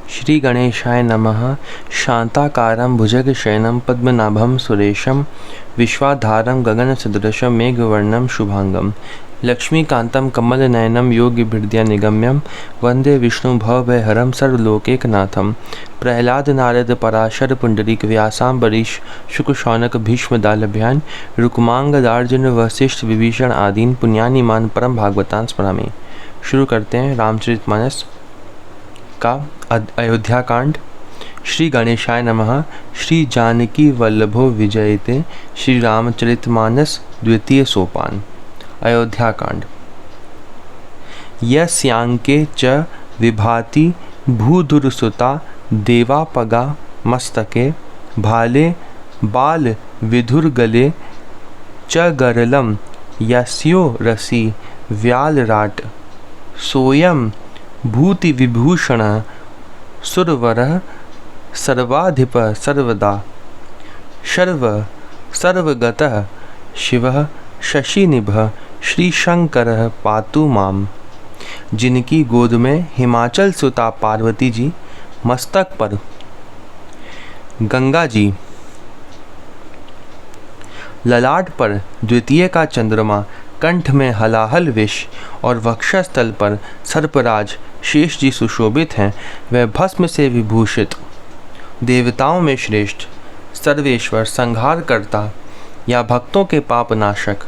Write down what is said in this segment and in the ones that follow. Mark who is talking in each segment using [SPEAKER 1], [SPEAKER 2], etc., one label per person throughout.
[SPEAKER 1] श्री गणेशाय नमः। शांताकारं भुजगशयनं पद्मनाभं सुरेशं विश्वाधारं गगनसदृशं मेघवर्णं शुभांगं लक्ष्मीकान्तं कमलनयनं योगिभिर्दिव्यनिगम्यं वन्दे विष्णुभवभयहरं सर्वलोकैकनाथं। प्रह्लाद नारद पराशर पुंडरीक व्यासाम्बरीश शुकशौनक भीष्मदालभ्यान् रुक्मांगदार्जुन वशिष्ठ विभीषण आदीन पुण्यानिमान परम भागवतान् स्मरामि। शुरू करते हैं रामचरितमानस का अयोध्या कांड। श्री गणेशाय नमः। श्री जानकी वल्लभो विजयते। श्री रामचरितमानस द्वितीय सोपान। अयोध्या कांड। यस्यांके च विभाति भूधुरसुता देवापगा मस्तके भाले बाल विधुरगले च गरलम यस्यो रसी व्यालराट सोयम भूति विभूषण सुरवरः सर्वाधिप सर्वदा सर्वगतः शिवः शशिनिभः श्रीशंकरः पातु माम। जिनकी गोद में हिमाचल सुता पार्वती जी, मस्तक पर गंगा जी, ललाट पर द्वितीय का चंद्रमा, कंठ में हलाहल विष और वक्षस्थल पर सर्पराज शेष जी सुशोभित हैं, वह भस्म से विभूषित देवताओं में श्रेष्ठ सर्वेश्वर संहार करता या भक्तों के पाप नाशक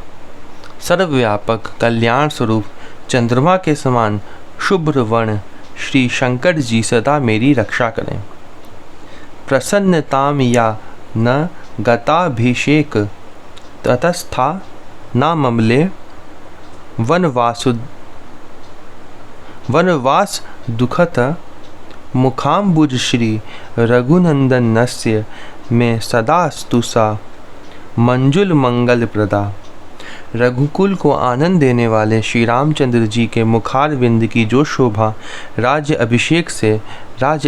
[SPEAKER 1] सर्वव्यापक कल्याण स्वरूप चंद्रमा के समान शुभ्र वर्ण श्री शंकर जी सदा मेरी रक्षा करें। प्रसन्नताम या न गताभिषेक ततस्था न ममले वनवास दुखत मुखाम्बुज श्री रघुनंदनस्य में सदा स्तुसा मंजुल मंगल प्रदा। रघुकुल को आनंद देने वाले श्री रामचंद्र जी के मुखारविंद की जो शोभा राज्य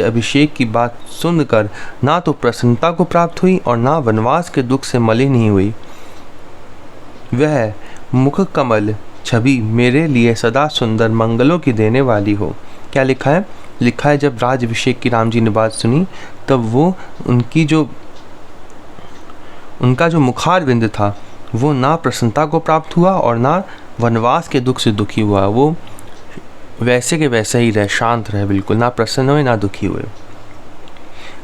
[SPEAKER 1] अभिषेक की बात सुनकर ना तो प्रसन्नता को प्राप्त हुई और ना वनवास के दुख से मलिन ही हुई, वह मुख कमल छवि मेरे लिए सदा सुंदर मंगलों की देने वाली हो। क्या लिखा है? लिखा है जब राज अभिषेक की राम जी ने बात सुनी तब वो उनका जो मुखारविंद था वो ना प्रसन्नता को प्राप्त हुआ और ना वनवास के दुख से दुखी हुआ। वो वैसे के वैसे ही रहे, शांत रहे, बिल्कुल ना प्रसन्न हुए ना दुखी हुए।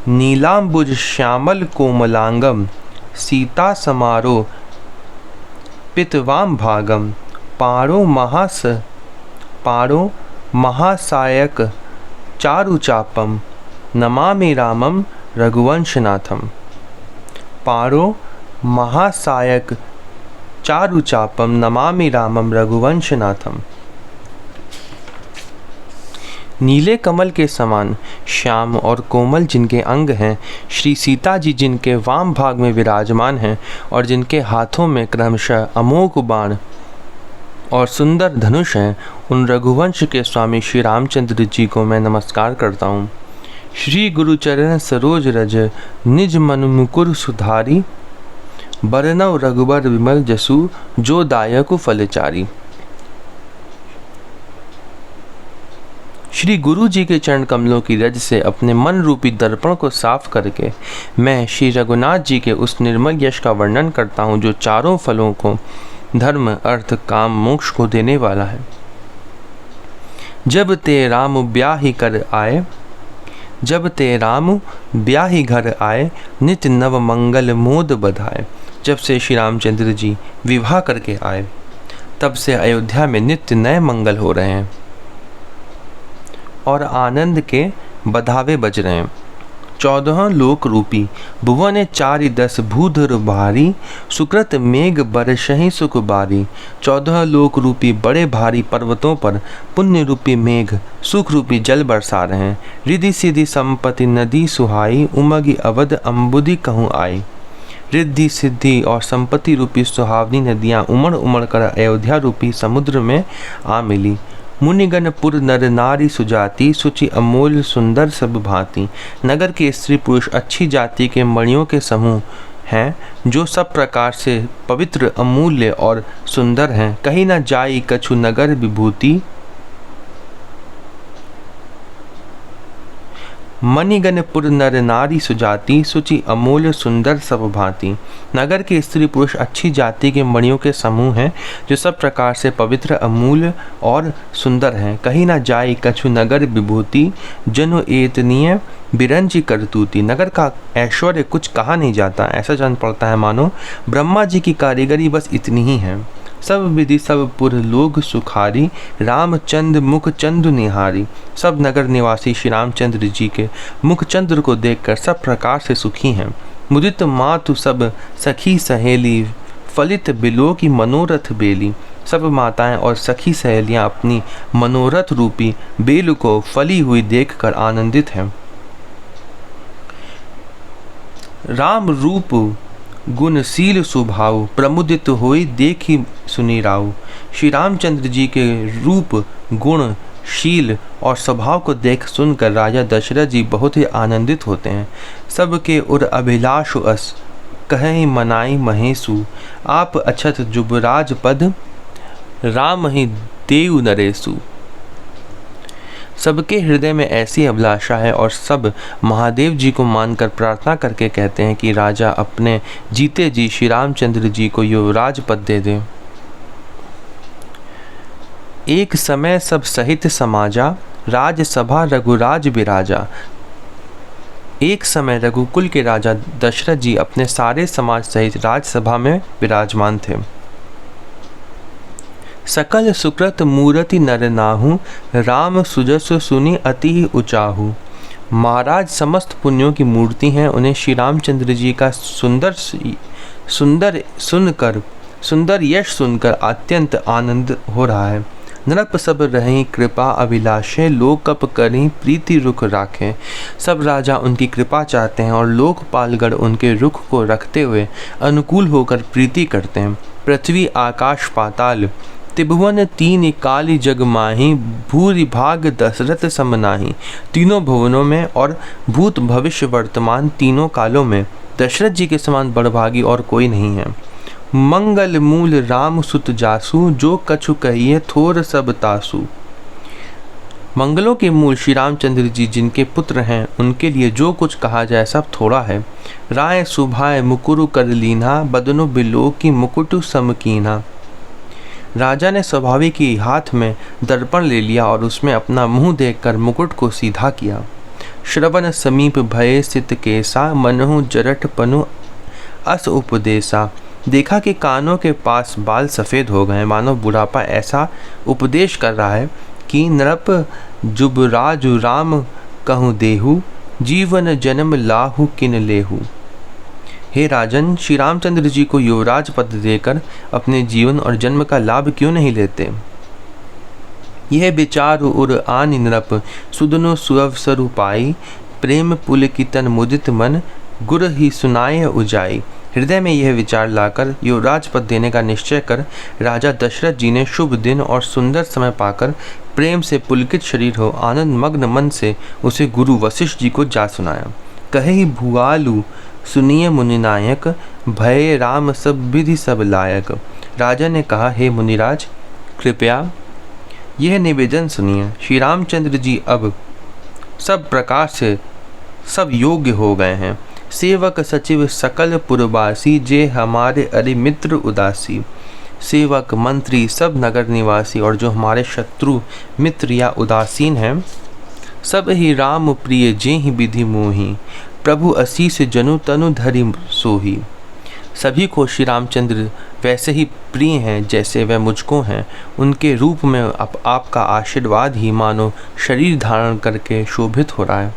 [SPEAKER 1] नीलाम्बुज श्यामल कोमलांगम सीता समारोह पितवाम भागम पारो महासायक चारुचापम नमामि रामम रघुवंशनाथम। पारो महासायक चारुचापम नमामि रामम रघुवंशनाथम। नीले कमल के समान श्याम और कोमल जिनके अंग हैं, श्री सीता जी जिनके वाम भाग में विराजमान हैं और जिनके हाथों में क्रमशः अमोघ बाण और सुंदर धनुष हैं, उन रघुवंश के स्वामी श्री रामचंद्र जी को मैं नमस्कार करता हूँ। श्री गुरुचरण सरोज रज निज मन मुकुर सुधारी बरनव रघुबर विमल जसु जो दायक फलचारी। श्री गुरु जी के चरण कमलों की रज से अपने मन रूपी दर्पण को साफ करके मैं श्री रघुनाथ जी के उस निर्मल यश का वर्णन करता हूँ जो चारों फलों को धर्म अर्थ काम मोक्ष को देने वाला है। जब ते राम ब्याही घर आए नित नव मंगल मोद बधाए। जब से श्री रामचंद्र जी विवाह करके आए तब से अयोध्या में नित्य नए मंगल हो रहे हैं और आनंद के बधावे बज रहे हैं। 14 लोक रूपी भुवन 410 भूधर भारी सुकृत मेघ बरसहि सुख बारी। 14 लोक रूपी बड़े भारी पर्वतों पर पुण्य रूपी मेघ सुख रूपी जल बरसा रहे हैं। रिद्धि सिद्धि संपत्ति नदी सुहाई उमगी अवध अम्बुदि कहूँ आई। रिद्धि सिद्धि और संपत्ति रूपी सुहावनी नदियाँ उमड़ उमड़ कर अयोध्या रूपी समुद्र में आ मिली। मुनिगण पुर नर नारी सुजाति सुचि अमूल्य सुंदर सब भांति। नगर के स्त्री पुरुष अच्छी जाति के मणियों के समूह हैं जो सब प्रकार से पवित्र अमूल्य और सुंदर हैं। कहीं न जाई कछु नगर विभूति मणिगणपुर नर नारी सुजाति, सुचि अमूल्य सुंदर सब भांति। नगर के स्त्री पुरुष अच्छी जाति के मणियों के समूह हैं, जो सब प्रकार से पवित्र, अमूल्य और सुंदर हैं। कहीं ना जाए कछु नगर विभूति, जनु एतनीय बिरंजी करतूती। नगर का ऐश्वर्य कुछ कहा नहीं जाता, ऐसा जान पड़ता है मानो ब्रह्मा जी की कारीगरी बस इतनी ही है। सब विधि सब पुर लोग सुखारी, रामचंद मुख चंद्र निहारी। सब नगर निवासी श्री रामचंद्र जी के मुख चंद्र को देखकर सब प्रकार से सुखी हैं। मुदित मातु सब सखी सहेली, फलित बिलो की मनोरथ बेली। सब माताएं और सखी सहेलियां अपनी मनोरथ रूपी बेल को फली हुई देखकर आनंदित हैं। राम रूप गुणशील स्वभाव, प्रमुदित होई देखी सुनी राव। श्री रामचंद्र जी के रूप, गुण, शील और स्वभाव को देख सुनकर राजा दशरथ जी बहुत ही आनंदित होते हैं। सबके उर अभिलाषु अस, कहीं मनाई महेशु। आप अछत जुबराज पद, राम ही देव नरेशु। सबके हृदय में ऐसी अभिलाषा है और सब महादेव जी को मानकर प्रार्थना करके कहते हैं कि राजा अपने जीते जी श्री रामचंद्र जी को युवराज पद दे दे। एक समय सब सहित समाजा, राजसभा रघुराज विराजा। एक समय रघुकुल के राजा दशरथ जी अपने सारे समाज सहित राजसभा में विराजमान थे। सकल सुकृत मूर्ति नर नाहु, राम सुजस सुनी अति उचाहु। महाराज समस्त पुण्यों की मूर्ति हैं, उन्हें श्री रामचंद्र जी का सुंदर यश सुनकर अत्यंत आनंद हो रहा है। नरप सब रहीं कृपा अभिलाषे, लोक कप करी प्रीति रुख राखें। सब राजा उनकी कृपा चाहते हैं और लोकपालगण उनके रुख को रखते हुए अनुकूल होकर प्रीति करते हैं। पृथ्वी आकाश पाताल, त्रिभुवन तीन काली जग माही, भूरि भाग दशरथ समनाही। तीनों भुवनों में और भूत भविष्य वर्तमान तीनों कालों में दशरथ जी के समान बड़भागी और कोई नहीं है। मंगल मूल राम सुत जासु, जो कछु कहिए थोर सब तासु। मंगलों के मूल श्री रामचंद्र जी जिनके पुत्र हैं, उनके लिए जो कुछ कहा जाए सब थोड़ा है। राय सुभाय मुकुरु कर लीना, बदनो बिलो की मुकुटु समकीना। राजा ने स्वाभाविक ही हाथ में दर्पण ले लिया और उसमें अपना मुंह देखकर मुकुट को सीधा किया। श्रवण समीप भये सित केसा, मनहु जरठ पनु अस उपदेशा। देखा कि कानों के पास बाल सफ़ेद हो गए, मानो बुढ़ापा ऐसा उपदेश कर रहा है कि नृप जुबराजु राम कहूँ देहु, जीवन जन्म लाहु किन लेहु। हे राजन, श्री रामचंद्र जी को युवराज पद देकर अपने जीवन और जन्म का लाभ क्यों नहीं लेते। यह विचार उर आनि नृप, सुदनो सुअवसरु पाई, प्रेम पुलकितन मुदित मन, गुर ही सुनाए उजाई। हृदय में यह विचार लाकर युवराज पद देने का निश्चय कर राजा दशरथ जी ने शुभ दिन और सुंदर समय पाकर प्रेम से पुलकित शरीर हो आनंद मग्न मन से उसे गुरु वशिष्ठ जी को जा सुनाया। कहे भुआलु सुनिए मुनिनायक, भय राम सब विधि सब लायक। राजा ने कहा, हे मुनिराज, कृपया यह निवेदन सुनिए। श्री रामचंद्र जी अब सब प्रकार से सब योग्य हो गए हैं। सेवक सचिव सकल पुरवासी, जे हमारे अरि मित्र उदासी। सेवक मंत्री सब नगर निवासी और जो हमारे शत्रु मित्र या उदासीन हैं, सब ही राम प्रिय जे ही विधि मोही, प्रभु असीस जनु तनु धरि सोही। सभी को श्री रामचंद्र वैसे ही प्रिय हैं जैसे वह मुझको हैं। उनके रूप में आपका आशीर्वाद ही मानो शरीर धारण करके शोभित हो रहा है।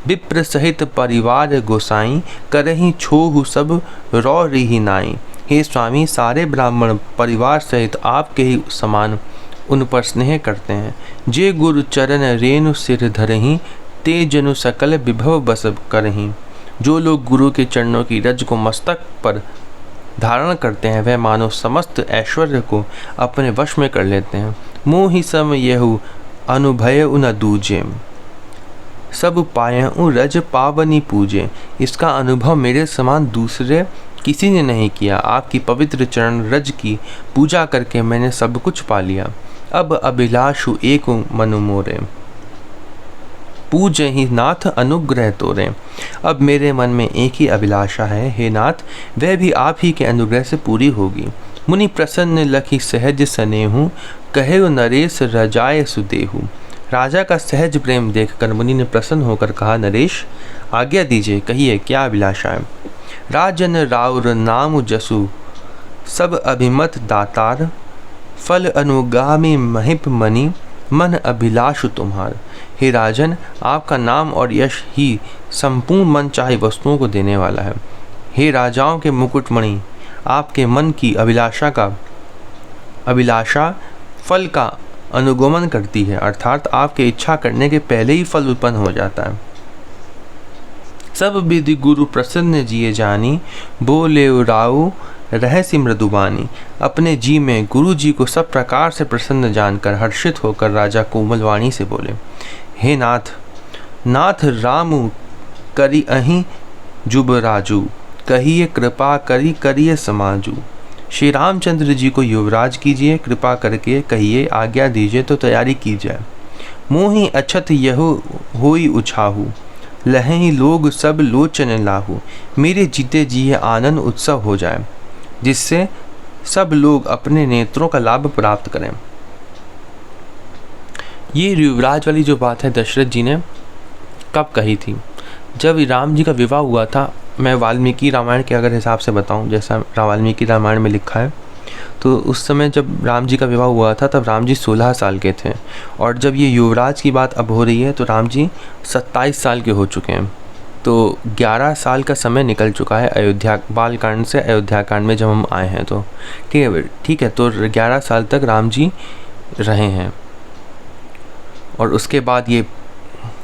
[SPEAKER 1] विप्र सहित परिवार गोसाई, करही छोहु सब रौ रही नाई। हे स्वामी, सारे ब्राह्मण परिवार सहित आपके ही समान उन पर स्नेह करते हैं। जे गुरु चरण रेणु सिर धरही, ते जनु सकल विभव बस करही। जो लोग गुरु के चरणों की रज को मस्तक पर धारण करते हैं, वह मानो समस्त ऐश्वर्य को अपने वश में कर लेते हैं। मोहि सम यहु अनुभय न दूजे, सब पायउ रज पावनी पूजे। इसका अनुभव मेरे समान दूसरे किसी ने नहीं किया। आपकी पवित्र चरण रज की पूजा करके मैंने सब कुछ पा लिया। अब अभिलाषु एक मनु मोरे। पूज ही नाथ अनुग्रह तोरे। अब मेरे मन में एक ही अभिलाषा है हे नाथ, वह भी आप ही के अनुग्रह से पूरी होगी। मुनि प्रसन्न लखी सहज सनेहू, कहे नरेश रजाए सुदेहू। राजा का सहज प्रेम देखकर मुनि ने प्रसन्न होकर कहा, नरेश आज्ञा दीजिए, कहिए क्या अभिलाषा है। राजन राउर नाम जसु, सब अभिमत दातार। फल अनुगामी महिप मणि, मन अभिलाष तुम्हार। हे राजन, आपका नाम और यश ही संपूर्ण मन चाहे वस्तुओं को देने वाला है। हे राजाओं के मुकुटमणि, आपके मन की अभिलाषा फल का अनुगमन करती है, अर्थात आपके इच्छा करने के पहले ही फल उत्पन्न हो जाता है। सब विधि गुरु प्रसन्न जिए जानी, बोले राउ रहस्य मृदुबानी। अपने जी में गुरु जी को सब प्रकार से प्रसन्न जानकर हर्षित होकर राजा कोमल वाणी से बोले, हे नाथ, नाथ रामु करी अहि जुबराजू, कहिए कृपा करिए समाजू। श्री रामचंद्र जी को युवराज कीजिए, कृपा करके कहिए, आज्ञा दीजिए तो तैयारी की जाए। मोहि अछत यहु होई उछाहू, लहें लोग सब लोचन लाहू। मेरे जीते जी आनंद उत्सव हो जाए, जिससे सब लोग अपने नेत्रों का लाभ प्राप्त करें। ये युवराज वाली जो बात है दशरथ जी ने कब कही थी? जब राम जी का विवाह हुआ था। मैं वाल्मीकि रामायण के अगर हिसाब से बताऊं, जैसा वाल्मीकि रामायण में लिखा है, तो उस समय जब राम जी का विवाह हुआ था तब राम जी 16 साल के थे, और जब ये युवराज की बात अब हो रही है तो राम जी 27 साल के हो चुके हैं। तो 11 साल का समय निकल चुका है अयोध्या बालकांड से अयोध्या कांड में जब हम आए हैं। तो ठीक है, तो 11 साल तक राम जी रहे हैं, और उसके बाद ये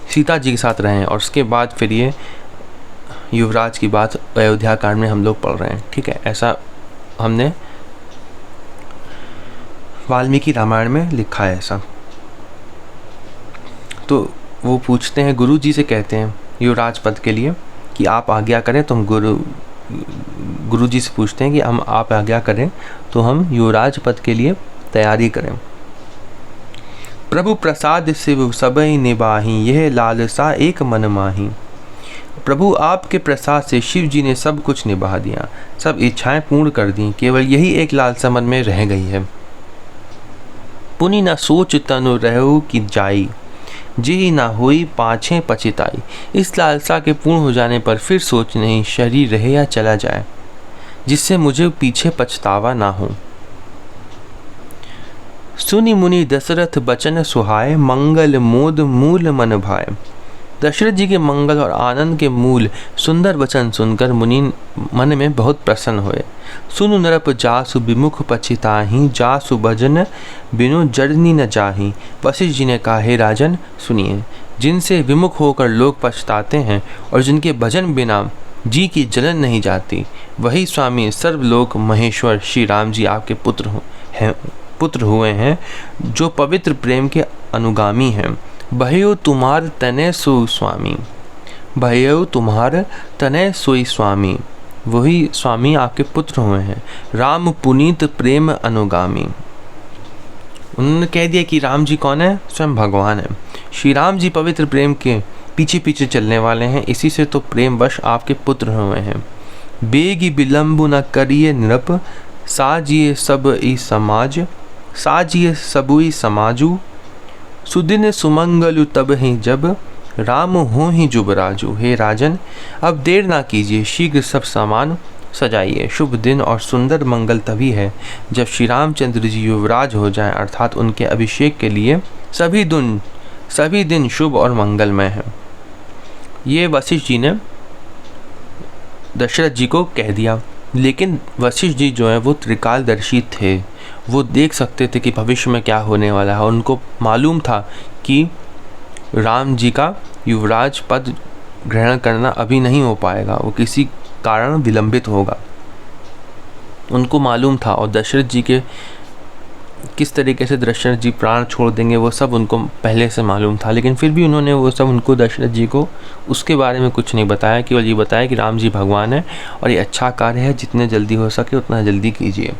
[SPEAKER 1] सीता जी के साथ रहे हैं, और उसके बाद फिर ये युवराज की बात अयोध्या कांड में हम लोग पढ़ रहे हैं। ठीक है, ऐसा हमने वाल्मीकि रामायण में लिखा है ऐसा। तो वो पूछते हैं, गुरु जी से कहते हैं युवराज पद के लिए कि आप आज्ञा करें। तो हम गुरु जी से पूछते हैं कि हम आप आज्ञा करें तो हम युवराज पद के लिए तैयारी करें। प्रभु प्रसाद शिव सबई निबाही, यह लालसा एक मन माही। प्रभु आपके प्रसाद से शिव जी ने सब कुछ निभा दिया, सब इच्छाएं पूर्ण कर दी, केवल यही एक लालसा मन में रह गई है। पुनि न सोच तनु रहु की जाई, जी न हुई पाछे पछिताई। इस लालसा के पूर्ण हो जाने पर फिर सोच नहीं, शरीर रहे या चला जाए, जिससे मुझे पीछे पछतावा ना हो। सुनि मुनि दशरथ बचन सुहाए, मंगल मोद मूल मन भाए। दशरथ जी के मंगल और आनंद के मूल सुंदर वचन सुनकर मुनि मन में बहुत प्रसन्न हुए। सुनु नरप जासु विमुख पछिताही, जासु भजन बिनु जड़नी न जाही। वशिष्ठ जी ने कहा, हे राजन सुनिए, जिनसे विमुख होकर लोग पछताते हैं और जिनके भजन बिना जी की जलन नहीं जाती, वही स्वामी सर्वलोक महेश्वर श्री राम जी आपके पुत्र हुए हैं, जो पवित्र प्रेम के अनुगामी हैं। भयो तुम्हार तने सोई स्वामी, भयो तुम्हार तने सोई स्वामी, वही स्वामी आपके पुत्र हुए हैं, राम पुनीत प्रेम अनुगामी। उन्होंने कह दिया कि राम जी कौन है? स्वयं भगवान है। श्री राम जी पवित्र प्रेम के पीछे पीछे चलने वाले हैं, इसी से तो प्रेमवश आपके पुत्र हुए हैं। बेगी विलंबु न करिए नृप, साजिए सब ई समाज, साजिए सबुई समाजू। सुदिन सुमंगलु तब ही जब, राम हो ही जुबराजू। हे राजन, अब देर ना कीजिए, शीघ्र सब सामान सजाइए। शुभ दिन और सुंदर मंगल तभी है जब श्री रामचंद्र जी युवराज हो जाएं, अर्थात उनके अभिषेक के लिए सभी दिन शुभ और मंगलमय है। ये वशिष्ठ जी ने दशरथ जी को कह दिया, लेकिन वशिष्ठ जी जो है वो त्रिकालदर्शी थे, वो देख सकते थे कि भविष्य में क्या होने वाला है। उनको मालूम था कि राम जी का युवराज पद ग्रहण करना अभी नहीं हो पाएगा, वो किसी कारण विलंबित होगा, उनको मालूम था। और दशरथ जी के किस तरीके से दशरथ जी प्राण छोड़ देंगे वो सब उनको पहले से मालूम था, लेकिन फिर भी उन्होंने वो सब उनको दशरथ जी को उसके बारे में कुछ नहीं बताया, केवल ये बताया कि राम जी भगवान है और ये अच्छा कार्य है, जितने जल्दी हो सके उतना जल्दी कीजिए।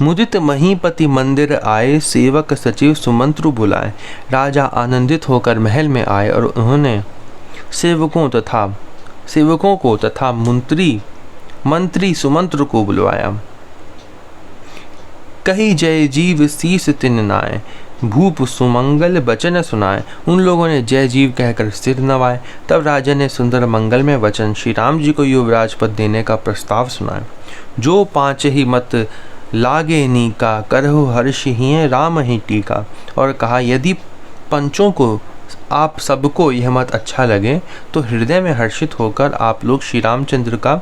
[SPEAKER 1] मुदित महीपति मंदिर आए, सेवक सचिव सुमंत्र बुलाए। राजा आनंदित होकर महल में आए और उन्होंने सेवकों को तथा मंत्री सुमंत्र को बुलवाया। कही जय जीव शीस तिन नाए, भूप सुमंगल बचन सुनाए। उन लोगों ने जय जीव कहकर सिर नवाए। तब राजा ने सुंदर मंगल में वचन श्री राम जी को युवराज पद देने का प्रस्ताव सुनाया। जो पाँच ही मत लागे नीका, करहु हर्ष ही राम ही टीका। और कहा यदि पंचों को आप सबको यह मत अच्छा लगे तो हृदय में हर्षित होकर आप लोग श्री रामचंद्र का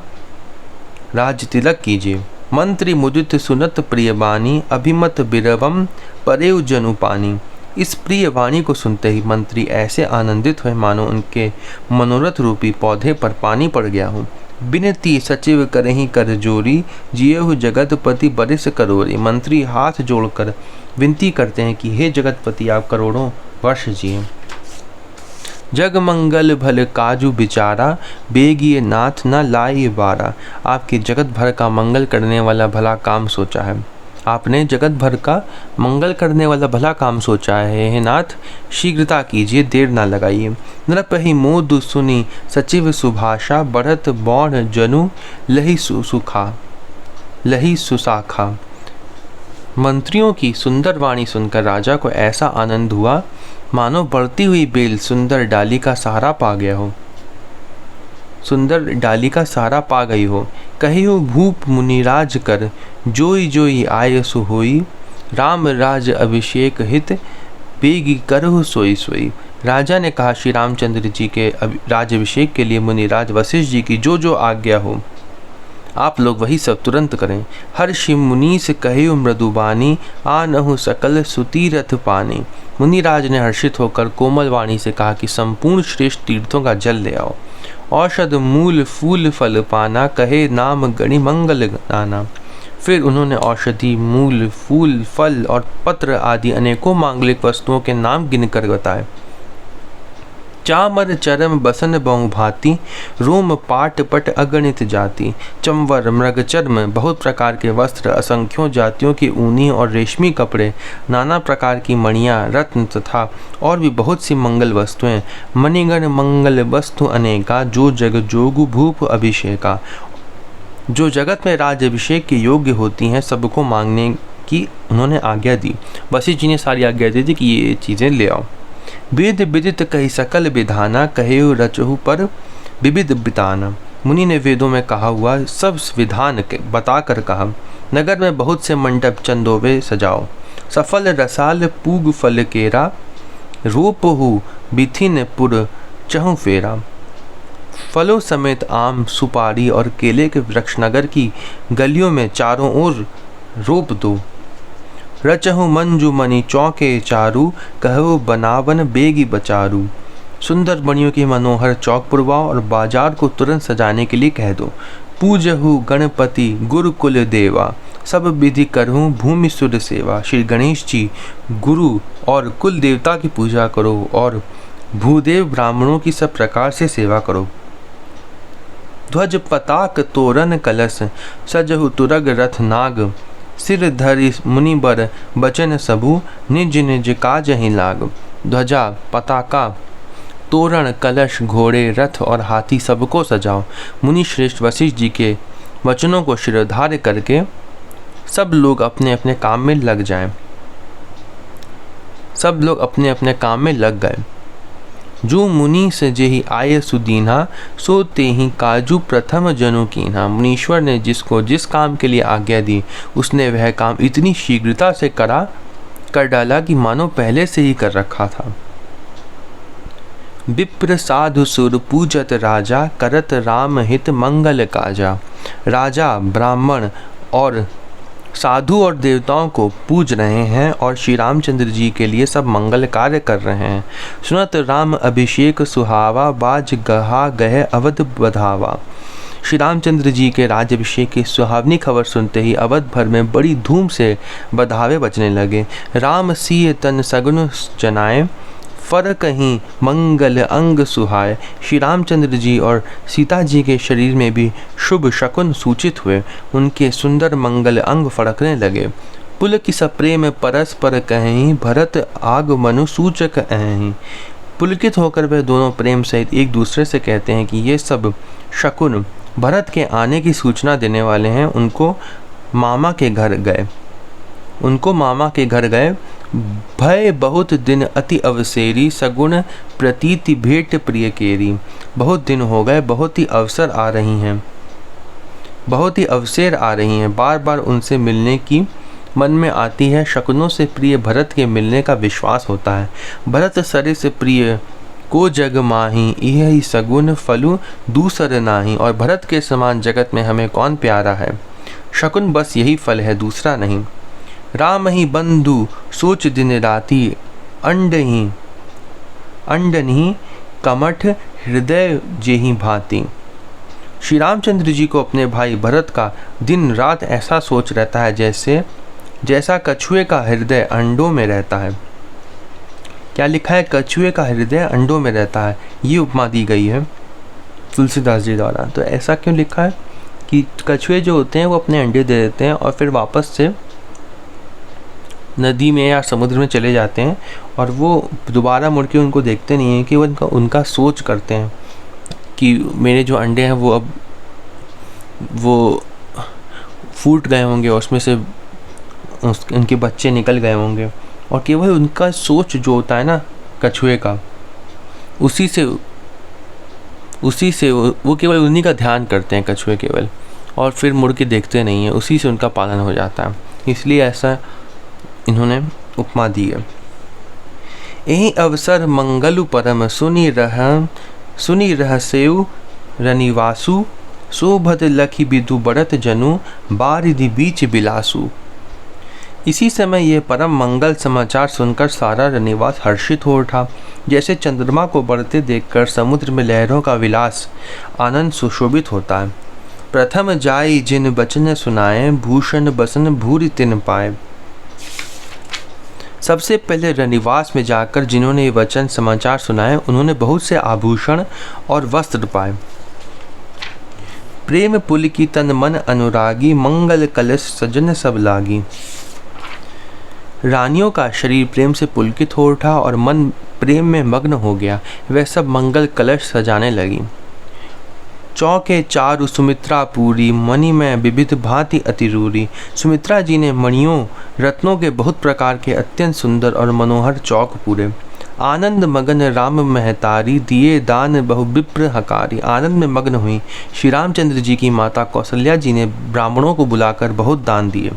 [SPEAKER 1] राज तिलक कीजिए। मंत्री मुदित सुनत प्रिय वाणी, अभिमत बिरवम परेव जनु पानी। इस प्रिय वाणी को सुनते ही मंत्री ऐसे आनंदित हुए मानो उनके मनोरथ रूपी पौधे पर पानी पड़ गया हो। बिनती सचिव करहि कर जोरी, जियहु जगतपति बरिस करोरी। मंत्री हाथ जोड़कर विनती करते हैं कि हे जगतपति आप करोड़ों वर्ष जिए। जग मंगल भल काजू बिचारा, बेगिए नाथ न लाई बारा। आपके जगत भर का मंगल करने वाला भला काम सोचा है। आपने जगत भर का मंगल करने वाला भला काम सोचा है, हे नाथ शीघ्रता कीजिए, देर ना लगाइए। नृपहि मोदु सुनी सचिव सुभाषा, बढ़त बौढ़ जनु लही सुसाखा। मंत्रियों की सुंदर वाणी सुनकर राजा को ऐसा आनंद हुआ मानो बढ़ती हुई बेल सुंदर डाली का सहारा पा गई हो। कहियो भूप मुनिराज कर, जोई जोई आय सुहोई। राम राज अभिषेक हित, बेगी करहु सोई सोई। राजा ने कहा श्री रामचंद्र जी के राज अभिषेक के लिए मुनिराज वशिष्ठ जी की जो जो आज्ञा हो आप लोग वही सब तुरंत करें। हर्षि मुनीस कहियो मृदुबानी, आनहु सकल सुतीरथ पानी। मुनिराज ने हर्षित होकर कोमल वाणी से कहा कि संपूर्ण श्रेष्ठ तीर्थों का जल ले आओ। औषध मूल फूल फल पाना, कहे नाम गणि मंगल गाना। फिर उन्होंने औषधि मूल फूल फल और पत्र आदि अनेकों मांगलिक वस्तुओं के नाम गिनकर बताए। चामर चरम बसन बहु भांति, रोम पाट पट अगणित जाति। चंवर मृग चर्म बहुत प्रकार के वस्त्र, असंख्यों जातियों के ऊनी और रेशमी कपड़े, नाना प्रकार की मणियाँ, रत्न तथा और भी बहुत सी मंगल वस्तुएं। मणिगण मंगल वस्तु अनेका, जो जग जोगु भूप अभिषेका। जो जगत में राज अभिषेक के योग्य होती हैं सबको मांगने की उन्होंने आज्ञा दी। वशिष्ठ जी ने सारी आज्ञा दी थी कि ये चीज़ें ले आओ। वेद विदित कही सकल विधाना, कहेउ रचहु पर विविध बिताना। मुनि ने वेदों में कहा हुआ सब विधान बताकर कहा, नगर में बहुत से मंडप चंदोवे सजाओ। सफल रसाल पूग फल केरा, रूपहु बिथिन पुर चहु फेरा। फलों समेत आम सुपारी और केले के वृक्ष नगर की गलियों में चारों ओर रोप दो। रचहु मंजू मणि चौके चारू, कहु बनावन बेगी बचारू। सुंदर मणियों की मनोहर चौक पुरवाओ और बाजार को तुरंत सजाने के लिए कह दो। पूजहु गणपति गुरुकुल देवा, सब विधि करहूँ भूमि सुर सेवा। श्री गणेश जी गुरु और कुल देवता की पूजा करो और भूदेव ब्राह्मणों की सब प्रकार से सेवा करो। ध्वज पताक तोरण कलश, सजहु तुरग रथ नाग। सिर धरि मुनिबर बचन सबू, निज निज काज ही लाग। ध्वजा पताका तोरण कलश घोड़े रथ और हाथी सबको सजाओ। मुनि श्रेष्ठ वशिष्ठ जी के वचनों को शिरोधार्य करके सब लोग अपने अपने काम में लग जाएं। सब लोग अपने अपने काम में लग गए। जो मुनि से जेहि आय सुदीना, सो तेहि काजू प्रथम जनु कीन्हा। मुनीश्वर ने जिसको जिस काम के लिए आज्ञा दी उसने वह काम इतनी शीघ्रता से कर डाला कि मानो पहले से ही कर रखा था। विप्र साधु सुर पूजत राजा, करत राम हित मंगल काजा। राजा ब्राह्मण और साधु और देवताओं को पूज रहे हैं और श्री रामचंद्र जी के लिए सब मंगल कार्य कर रहे हैं। सुनत राम अभिषेक सुहावा, बाज गहा गए अवध बधावा। श्री रामचंद्र जी के राज्याभिषेक की सुहावनी खबर सुनते ही अवध भर में बड़ी धूम से बधावे बजने लगे। राम सिय तन सगुन जनाए, फर कहीं मंगल अंग सुहाए। श्री रामचंद्र जी और सीता जी के शरीर में भी शुभ शकुन सूचित हुए। उनके सुंदर मंगल अंग फड़कने लगे। पुलकित प्रेम परस्पर कहीं, भरत आगमनु सूचक अहीं। पुलकित होकर वे दोनों प्रेम सहित एक दूसरे से कहते हैं कि ये सब शकुन भरत के आने की सूचना देने वाले हैं। उनको मामा के घर गए। भय बहुत दिन अति अवसेरी, सगुण प्रतीति भेंट प्रिय केरी। बहुत दिन हो गए, बहुत ही अवसर आ रही हैं, बार बार उनसे मिलने की मन में आती है। शकुनों से प्रिय भरत के मिलने का विश्वास होता है। भरत सरिस प्रिय को जग माही, यही सगुन फलु दूसर नाही। और भरत के समान जगत में हमें कौन प्यारा है। शकुन बस यही फल है, दूसरा नहीं। राम ही बंधु सोच दिन राती, अंडनी कमठ हृदय जेहि भांति। श्री रामचंद्र जी को अपने भाई भरत का दिन रात ऐसा सोच रहता है जैसा कछुए का हृदय अंडों में रहता है। क्या लिखा है? कछुए का हृदय अंडों में रहता है। ये उपमा दी गई है तुलसीदास जी द्वारा। तो ऐसा क्यों लिखा है कि कछुए जो होते हैं वो अपने अंडे दे देते हैं और फिर वापस से नदी में या समुद्र में चले जाते हैं और वो दोबारा मुड़ के उनको देखते नहीं हैं कि उनका सोच करते हैं कि मेरे जो अंडे हैं वो अब वो फूट गए होंगे, उसमें से उनके बच्चे निकल गए होंगे। और केवल उनका सोच जो होता है ना कछुए का, उसी से वो केवल उन्हीं का ध्यान करते हैं कछुए केवल, और फिर मुड़ के देखते नहीं हैं। उसी से उनका पालन हो जाता है। इसलिए ऐसा इन्होंने उपमा दी है। यही अवसर मंगलु परम, सुनी रहसेउ रनिवासु। शोभत लखी बिदु बढ़त जनु, बारिधि बीच बिलासु। इसी समय यह परम मंगल समाचार सुनकर सारा रनिवास हर्षित हो उठा। जैसे चंद्रमा को बढ़ते देखकर समुद्र में लहरों का विलास आनंद सुशोभित होता है। प्रथम जाई जिन बचन सुनाए, भूषण बसन भूरि तिन पाए। सबसे पहले रनिवास में जाकर जिन्होंने ये वचन समाचार सुनाए, उन्होंने बहुत से आभूषण और वस्त्र पाए। प्रेम पुलकी तन मन अनुरागी, मंगल कलश सजन सब लागी। रानियों का शरीर प्रेम से पुलकित हो उठा और मन प्रेम में मग्न हो गया। वह सब मंगल कलश सजाने लगी। चौके चारु सुमित्रा पूरी, मणि में विविध भांति अतिरूरी। सुमित्रा जी ने मणियों रत्नों के बहुत प्रकार के अत्यंत सुंदर और मनोहर चौक पूरे। आनंद मगन राम महतारी, दिए दान बहु विप्र हकारी। आनंद में मग्न हुई श्री रामचंद्र जी की माता कौशल्या जी ने ब्राह्मणों को बुलाकर बहुत दान दिए।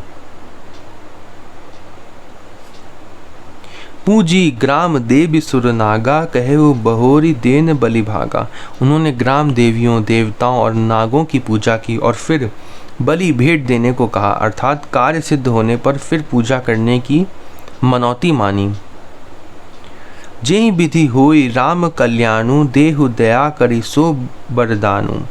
[SPEAKER 1] पूजी ग्राम देवी सुरनागा, कहे वो बहोरी देन बलि भागा। उन्होंने ग्राम देवियों, देवताओं और नागों की पूजा की और फिर बलि भेंट देने को कहा, अर्थात कार्य सिद्ध होने पर फिर पूजा करने की मनौती मानी। जेहि विधि होई राम कल्याणु, देहु दया करी सो बरदानु।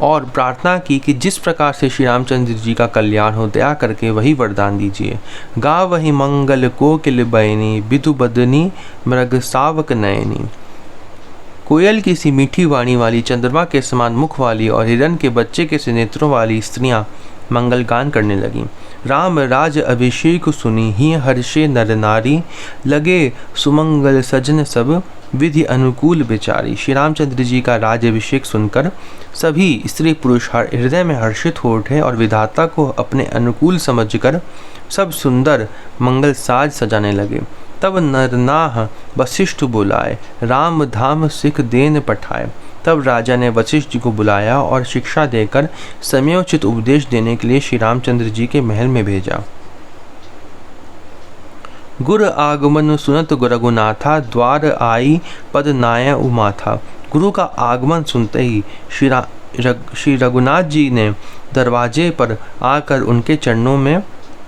[SPEAKER 1] और प्रार्थना की कि जिस प्रकार से श्री रामचंद्र जी का कल्याण हो, दया करके वही वरदान दीजिए। गा वही मंगल कोकिल बयनी, बिधु बदनी मृग सावक नयनी। कोयल की सी मीठी वाणी वाली, चंद्रमा के समान मुख वाली और हिरण के बच्चे के से नेत्रों वाली स्त्रियां मंगल गान करने लगीं। राम राज अभिषेक सुनी, ही हर्षे नर नारी, लगे सुमंगल सजन सब, विधि अनुकूल बेचारी। श्री रामचंद्र जी का राज अभिषेक सुनकर सभी स्त्री पुरुष हृदय में हर्षित हो उठे और विधाता को अपने अनुकूल समझकर सब सुंदर मंगल साज सजाने लगे। तब नरनाह वशिष्ठ बुलाए, राम धाम सिख देन पठाए। तब राजा ने वशिष्ठ जी को बुलाया और शिक्षा देकर समयोचित उपदेश देने के लिए श्री रामचंद्र जी के महल में भेजा। गुर आगमन सुनत रघुनाथा, द्वार आई पद नाय उमाथा। गुरु का आगमन सुनते ही श्री रघुनाथ जी ने दरवाजे पर आकर उनके चरणों में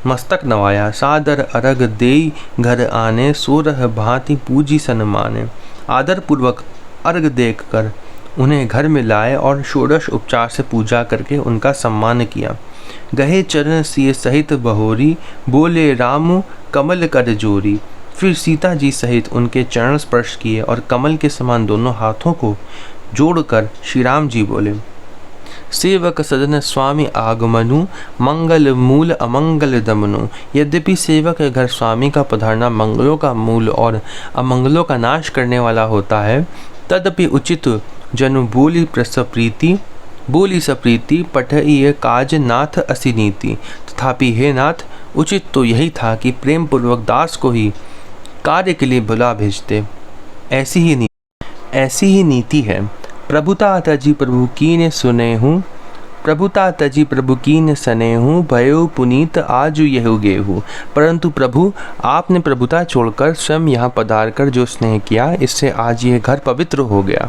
[SPEAKER 1] मस्तक नवाया। सादर अरग देई घर आने, सोरह भांति पूजी सन्माने। आदर पूर्वक अर्घ देकर उन्हें घर में लाए और षोडश उपचार से पूजा करके उनका सम्मान किया। गहे चरण सिय सहित बहोरी, बोले राम कमल कर जोरी। फिर सीता जी सहित उनके चरण स्पर्श किए और कमल के समान दोनों हाथों को जोड़कर श्री राम जी बोले, सेवक सदन स्वामी आगमनु, मंगल मूल अमंगल दमनु। यद्यपि सेवक के घर स्वामी का पधारना मंगलों का मूल और अमंगलों का नाश करने वाला होता है, तदपि उचित जनु बोली सप्रीति पठइय काज नाथ असी नीति। तथापि हे नाथ, उचित तो यही था कि प्रेम पूर्वक दास को ही कार्य के लिए बुला भेजते। ऐसी ही नीति है। प्रभुता तजी प्रभु कीन सुने हूँ, प्रभुता तजी प्रभु कीन सने हूँ, भयो पुनीत आज यहु गेहूँ। परंतु प्रभु, आपने प्रभुता छोड़कर स्वयं यहाँ पधार कर जो स्नेह किया, इससे आज यह घर पवित्र हो गया।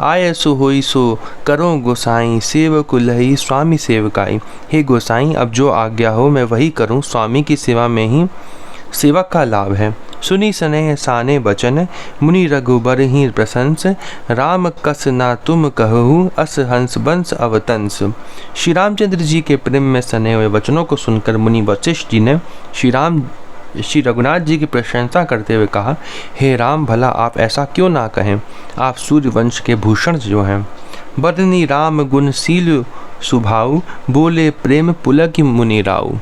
[SPEAKER 1] आय सो होई सो करो गोसाई, सेवक लही स्वामी सेवकाई। हे गोसाई, अब जो आज्ञा हो मैं वही करूँ, स्वामी की सेवा में ही सेवक का लाभ है। सुनी सनेह साने बचन, मुनि रघुबर ही प्रशंस। राम कस ना तुम कहूँ, अस हंस बंस अवतंस। श्री रामचंद्र जी के प्रेम में सने हुए वचनों को सुनकर मुनि वशिष्ठ जी ने श्री रघुनाथ जी की प्रशंसा करते हुए कहा, हे राम, भला आप ऐसा क्यों ना कहें, आप सूर्य वंश के भूषण जो हैं। बरनी राम गुण शील सुभाऊ, बोले प्रेम पुलक मुनि राऊ।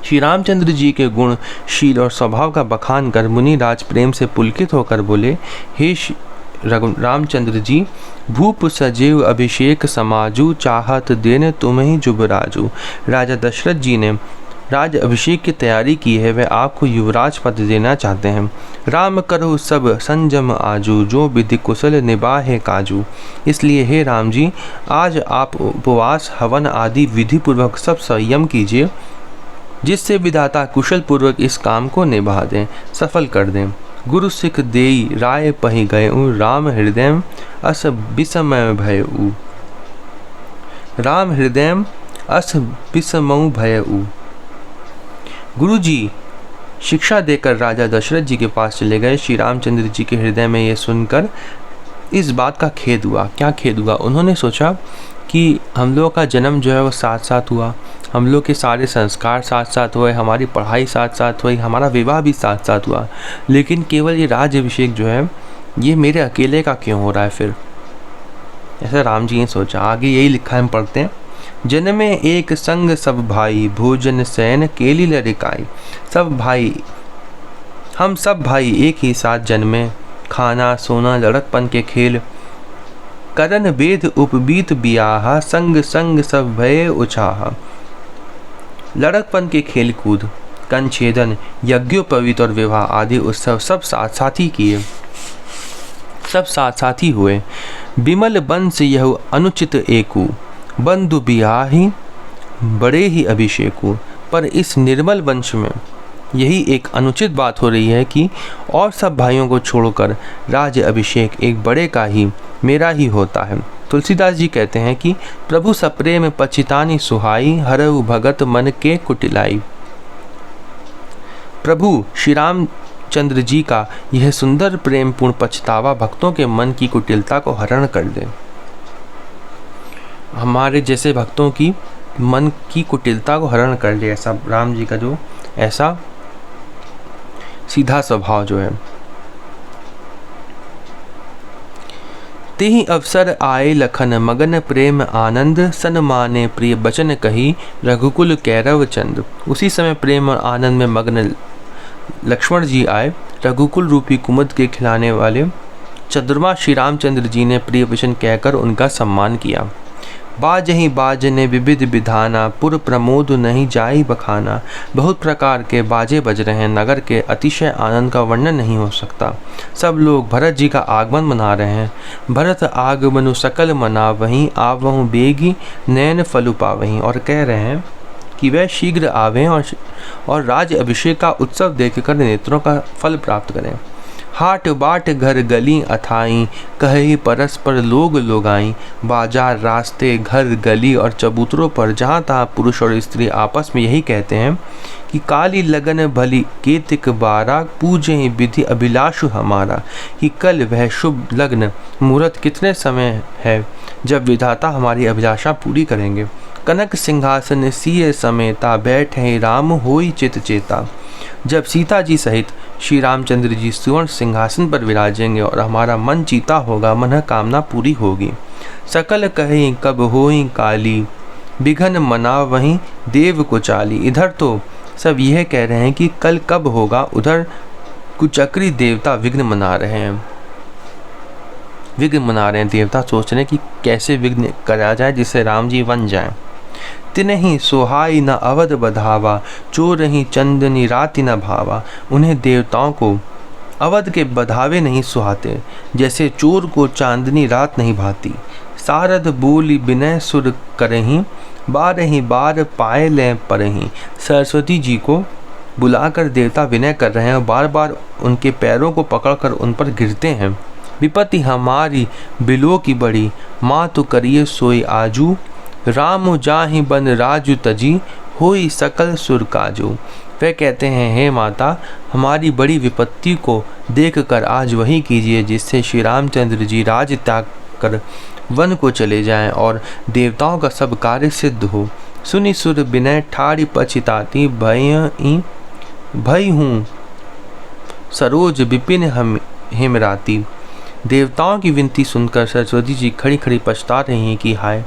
[SPEAKER 1] श्री रामचंद्र जी के गुण, शील और स्वभाव का बखान कर मुनि राज प्रेम से पुलकित होकर बोले, हे रामचंद्र जी, भूप सजेव अभिषेक समाजू, चाहत देने तुम्हें जुबराजू। राजा दशरथ जी ने राज अभिषेक की तैयारी की है, वह आपको युवराज पद देना चाहते हैं। राम करो सब संजम आजू, जो विधि कुशल निभाहे काजू। इसलिए हे राम जी, आज आप उपवास हवन आदि विधि पूर्वक सब संयम कीजिए, जिससे विधाता कुशल पूर्वक इस काम को निभा दें, सफल कर दें। गुरु सिख देई राय पहि गयऊ, राम हृदय अस विषमय भयऊ। राम हृदय अस विषमऊ भयऊ। गुरु जी शिक्षा देकर राजा दशरथ जी के पास चले गए। श्री रामचंद्र जी के हृदय में ये सुनकर इस बात का खेद हुआ। क्या खेद हुआ? उन्होंने सोचा कि हम लोग का जन्म जो है वो साथ साथ हुआ, हम लोग के सारे संस्कार साथ साथ हुए, हमारी पढ़ाई साथ साथ हुई, हमारा विवाह भी साथ साथ हुआ, लेकिन केवल ये राज्य अभिषेक जो है ये मेरे अकेले का क्यों हो रहा है फिर? ऐसा राम जी ने सोचा। आगे यही लिखा है, हम पढ़ते हैं। जन्मे एक संग सब भाई, भोजन सैन केली लरिकाई। सब भाई, हम सब भाई एक ही साथ जन्मे, खाना सोना लड़कपन के खेल, करन वेद उपबीत बियाहा, संग संग सब भय उछाहा। लड़कपन के खेल कूद, कंछेदन, यज्ञोपवीत और विवाह आदि उत्सव सब साथ साथ ही किए, सब साथ साथ ही हुए। बिमल बंस यह अनुचित एकू, बंधु बियाही बड़े ही अभिषेकू। पर इस निर्मल वंश में यही एक अनुचित बात हो रही है कि और सब भाइयों को छोड़कर राज्य अभिषेक एक बड़े का ही, मेरा ही होता है। तुलसीदास जी कहते हैं कि प्रभु सप्रेम पचितानी सुहाई, हरहु भगत मन के कुटिलाई। प्रभु श्री रामचंद्र जी का यह सुंदर प्रेम पूर्ण पछतावा भक्तों के मन की कुटिलता को हरण कर दे। हमारे जैसे भक्तों की मन की कुटिलता को हरण कर दे, ऐसा राम जी का जो ऐसा सीधा स्वभाव जो है। तेहि अवसर आए लखन, मगन प्रेम आनंद, सन माने प्रिय बचन कही, रघुकुल कैरव चंद। उसी समय प्रेम और आनंद में मग्न लक्ष्मण जी आए। रघुकुल रूपी कुमुद के खिलाने वाले चंद्रमा श्री रामचंद्र जी ने प्रिय वचन कहकर उनका सम्मान किया। बाजहि बाज ने विविध विधाना, पुर प्रमोद नहीं जाई बखाना। बहुत प्रकार के बाजे बज रहे हैं, नगर के अतिशय आनंद का वर्णन नहीं हो सकता। सब लोग भरत जी का आगमन मना रहे हैं। भरत आगमनु सकल मना वहीं, आवहु बेगी नैन फलु पावहीं। और कह रहे हैं कि वह शीघ्र आवें और राज अभिषेक का उत्सव देखकर नेत्रों का फल प्राप्त करें। हाट बाट घर गली अथाई, कही परस्पर लोग लोगाई। बाजार रास्ते घर गली और चबूतरों पर जहाँ तहाँ पुरुष और स्त्री आपस में यही कहते हैं कि काली लगन भली केतिक बारा, पूजे विधि अभिलाषु हमारा। कि कल वह शुभ लग्न मुहूर्त कितने समय है जब विधाता हमारी अभिलाषा पूरी करेंगे। कनक सिंहासन सिय समेता, बैठे राम होई चित चेता। जब सीता जी सहित श्री रामचंद्र जी सुवर्ण सिंहासन पर विराजेंगे और हमारा मन चीता होगा, मन कामना पूरी होगी। सकल कहीं कब होई काली, बिघन मना वहीं देव को चाली। इधर तो सब यह कह रहे हैं कि कल कब होगा, उधर कुचक्री देवता विघ्न मना रहे हैं। देवता सोच रहे हैं कि कैसे विघ्न करा जाए जिससे राम जी बन जाएं। तिनहि सोहाई न अवध बधावा, चोरहि चंदनी राति न भावा। उन्हें देवताओं को अवध के बधावे नहीं सुहाते, जैसे चोर को चांदनी रात नहीं भाती। सारद बोली विनय सुर करहीं, बारही बार पाए लें परहीं। सरस्वती जी को बुलाकर देवता विनय कर रहे हैं और बार बार उनके पैरों को पकड़कर उन पर गिरते हैं। विपत्ति हमारी बिलो की बड़ी, माँ तो करिए सोई आजू। राम जाहि बन राजू तजी, होई सकल सुर काजू। वे कहते हैं, हे माता, हमारी बड़ी विपत्ति को देखकर आज वही कीजिए जिससे श्री रामचंद्र जी राज त्याग कर वन को चले जाएं और देवताओं का सब कार्य सिद्ध हो। सुनि सुर विनय ठाड़ी पछिताती, भय हूँ सरोज विपिन हिमराती। देवताओं की विनती सुनकर सरस्वती जी खड़ी खड़ी पछता रही हैं कि हाय,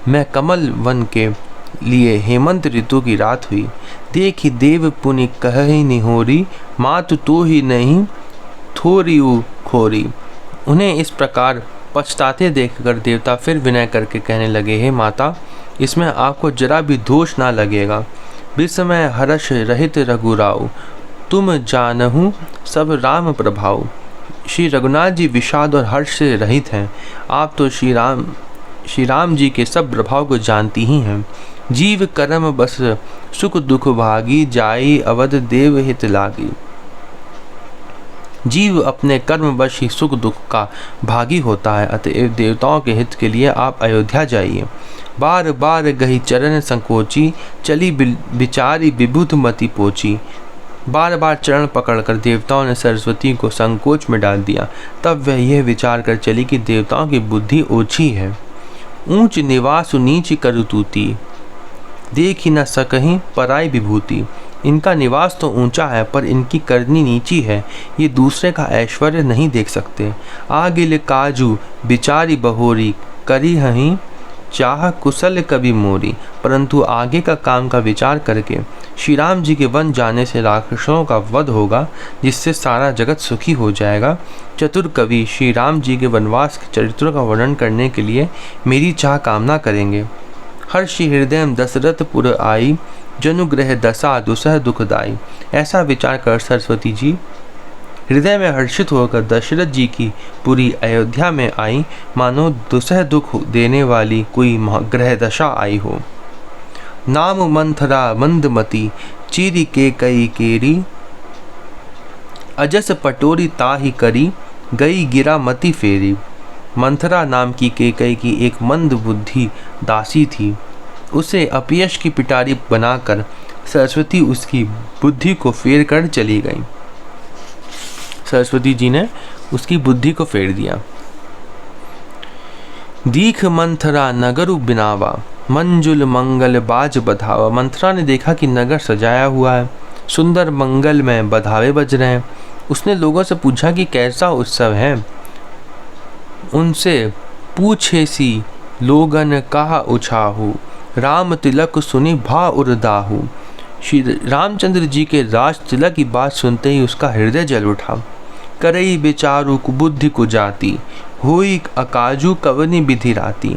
[SPEAKER 1] मैं कमल वन के लिए हेमंत ऋतु की रात हुई। देखी देव पुनि कहि निहोरी, मातु तो ही नहीं थोरी खोरी। उन्हें इस प्रकार पछताते देखकर देवता फिर विनय करके कहने लगे, हे माता, इसमें आपको जरा भी दोष ना लगेगा। विस्मय हर्ष रहित रघुराऊ, तुम जानहु सब राम प्रभाव। श्री रघुनाथ जी विषाद और हर्ष से रहित हैं। आप तो श्री राम जी के सब प्रभाव को जानती ही हैं। जीव कर्म बस सुख दुख भागी, जाई अवध देव हित लागी। जीव अपने कर्मवश ही सुख दुख का भागी होता है, अतएव देवताओं के हित के लिए आप अयोध्या जाइए। बार बार गही चरण संकोची, चली बिचारी विबुध मति पोची। बार बार चरण पकड़कर देवताओं ने सरस्वती को संकोच में डाल दिया। तब वह यह विचार कर चली कि देवताओं की बुद्धि ओछी है। ऊंच निवास नीच करतूती, देख ही न सकहीं पराई विभूति। इनका निवास तो ऊंचा है पर इनकी करनी नीची है, ये दूसरे का ऐश्वर्य नहीं देख सकते। आगिल काजू बिचारी बहोरी, करी हहीं चाह कुशल कभी मोरी। परंतु आगे का काम का विचार करके श्री राम जी के वन जाने से राक्षसों का वध होगा, जिससे सारा जगत सुखी हो जाएगा। चतुर कवि श्री राम जी के वनवास के चरित्रों का वर्णन करने के लिए मेरी चाह कामना करेंगे। हर्षि हृदय दशरथपुर आई, जनुग्रह दशा दुसह दुखदाई। ऐसा विचार कर सरस्वती जी हृदय में हर्षित होकर दशरथ जी की पूरी अयोध्या में आई, मानो दुसह दुख देने वाली कोई ग्रह दशा आई हो। नाम मंथरा मंदमती, चीरी के कई केरी। अजस पटोरी ताही करी, गई गिरा मति फेरी। मंथरा नाम की केकई की एक मंद बुद्धि दासी थी। उसे अपयश की पिटारी बनाकर सरस्वती उसकी बुद्धि को फेर कर चली गई। सरस्वती जी ने उसकी बुद्धि को फेर दिया। दीख मंथरा नगरु बिनावा, मंजुल मंगल बाज बधावा। मंथरा ने देखा कि नगर सजाया हुआ है, सुंदर मंगल में बधावे बज रहे हैं। उसने लोगों से पूछा कि कैसा उत्सव है। उनसे पूछे सी लोगन कहा उछाहू, राम तिलक सुनी भा उर्दाहू। श्री रामचंद्र जी के राज तिलक की बात सुनते ही उसका हृदय जल उठा। करई बेचारू कुबुद्धि को जाती, हुई अकाजू कवनी विधि राती।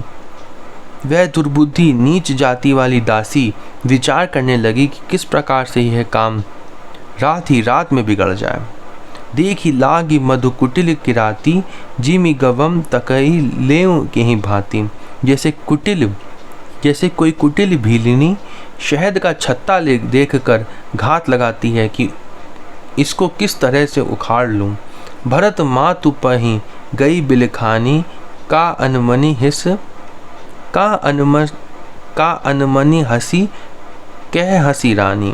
[SPEAKER 1] वह दुर्बुद्धि नीच जाति वाली दासी विचार करने लगी कि किस प्रकार से यह काम रात ही रात में बिगड़ जाए। देखी लागी मधु कुटिल किराती, जिमी गवम तकई लेव के ही भांति। जैसे कोई कुटिल भीलिनी शहद का छत्ता ले देखकर घात लगाती है कि इसको किस तरह से उखाड़ लूं। भरत मातु पही गई बिलखानी, का अनमनी हंसी कह हंसी रानी।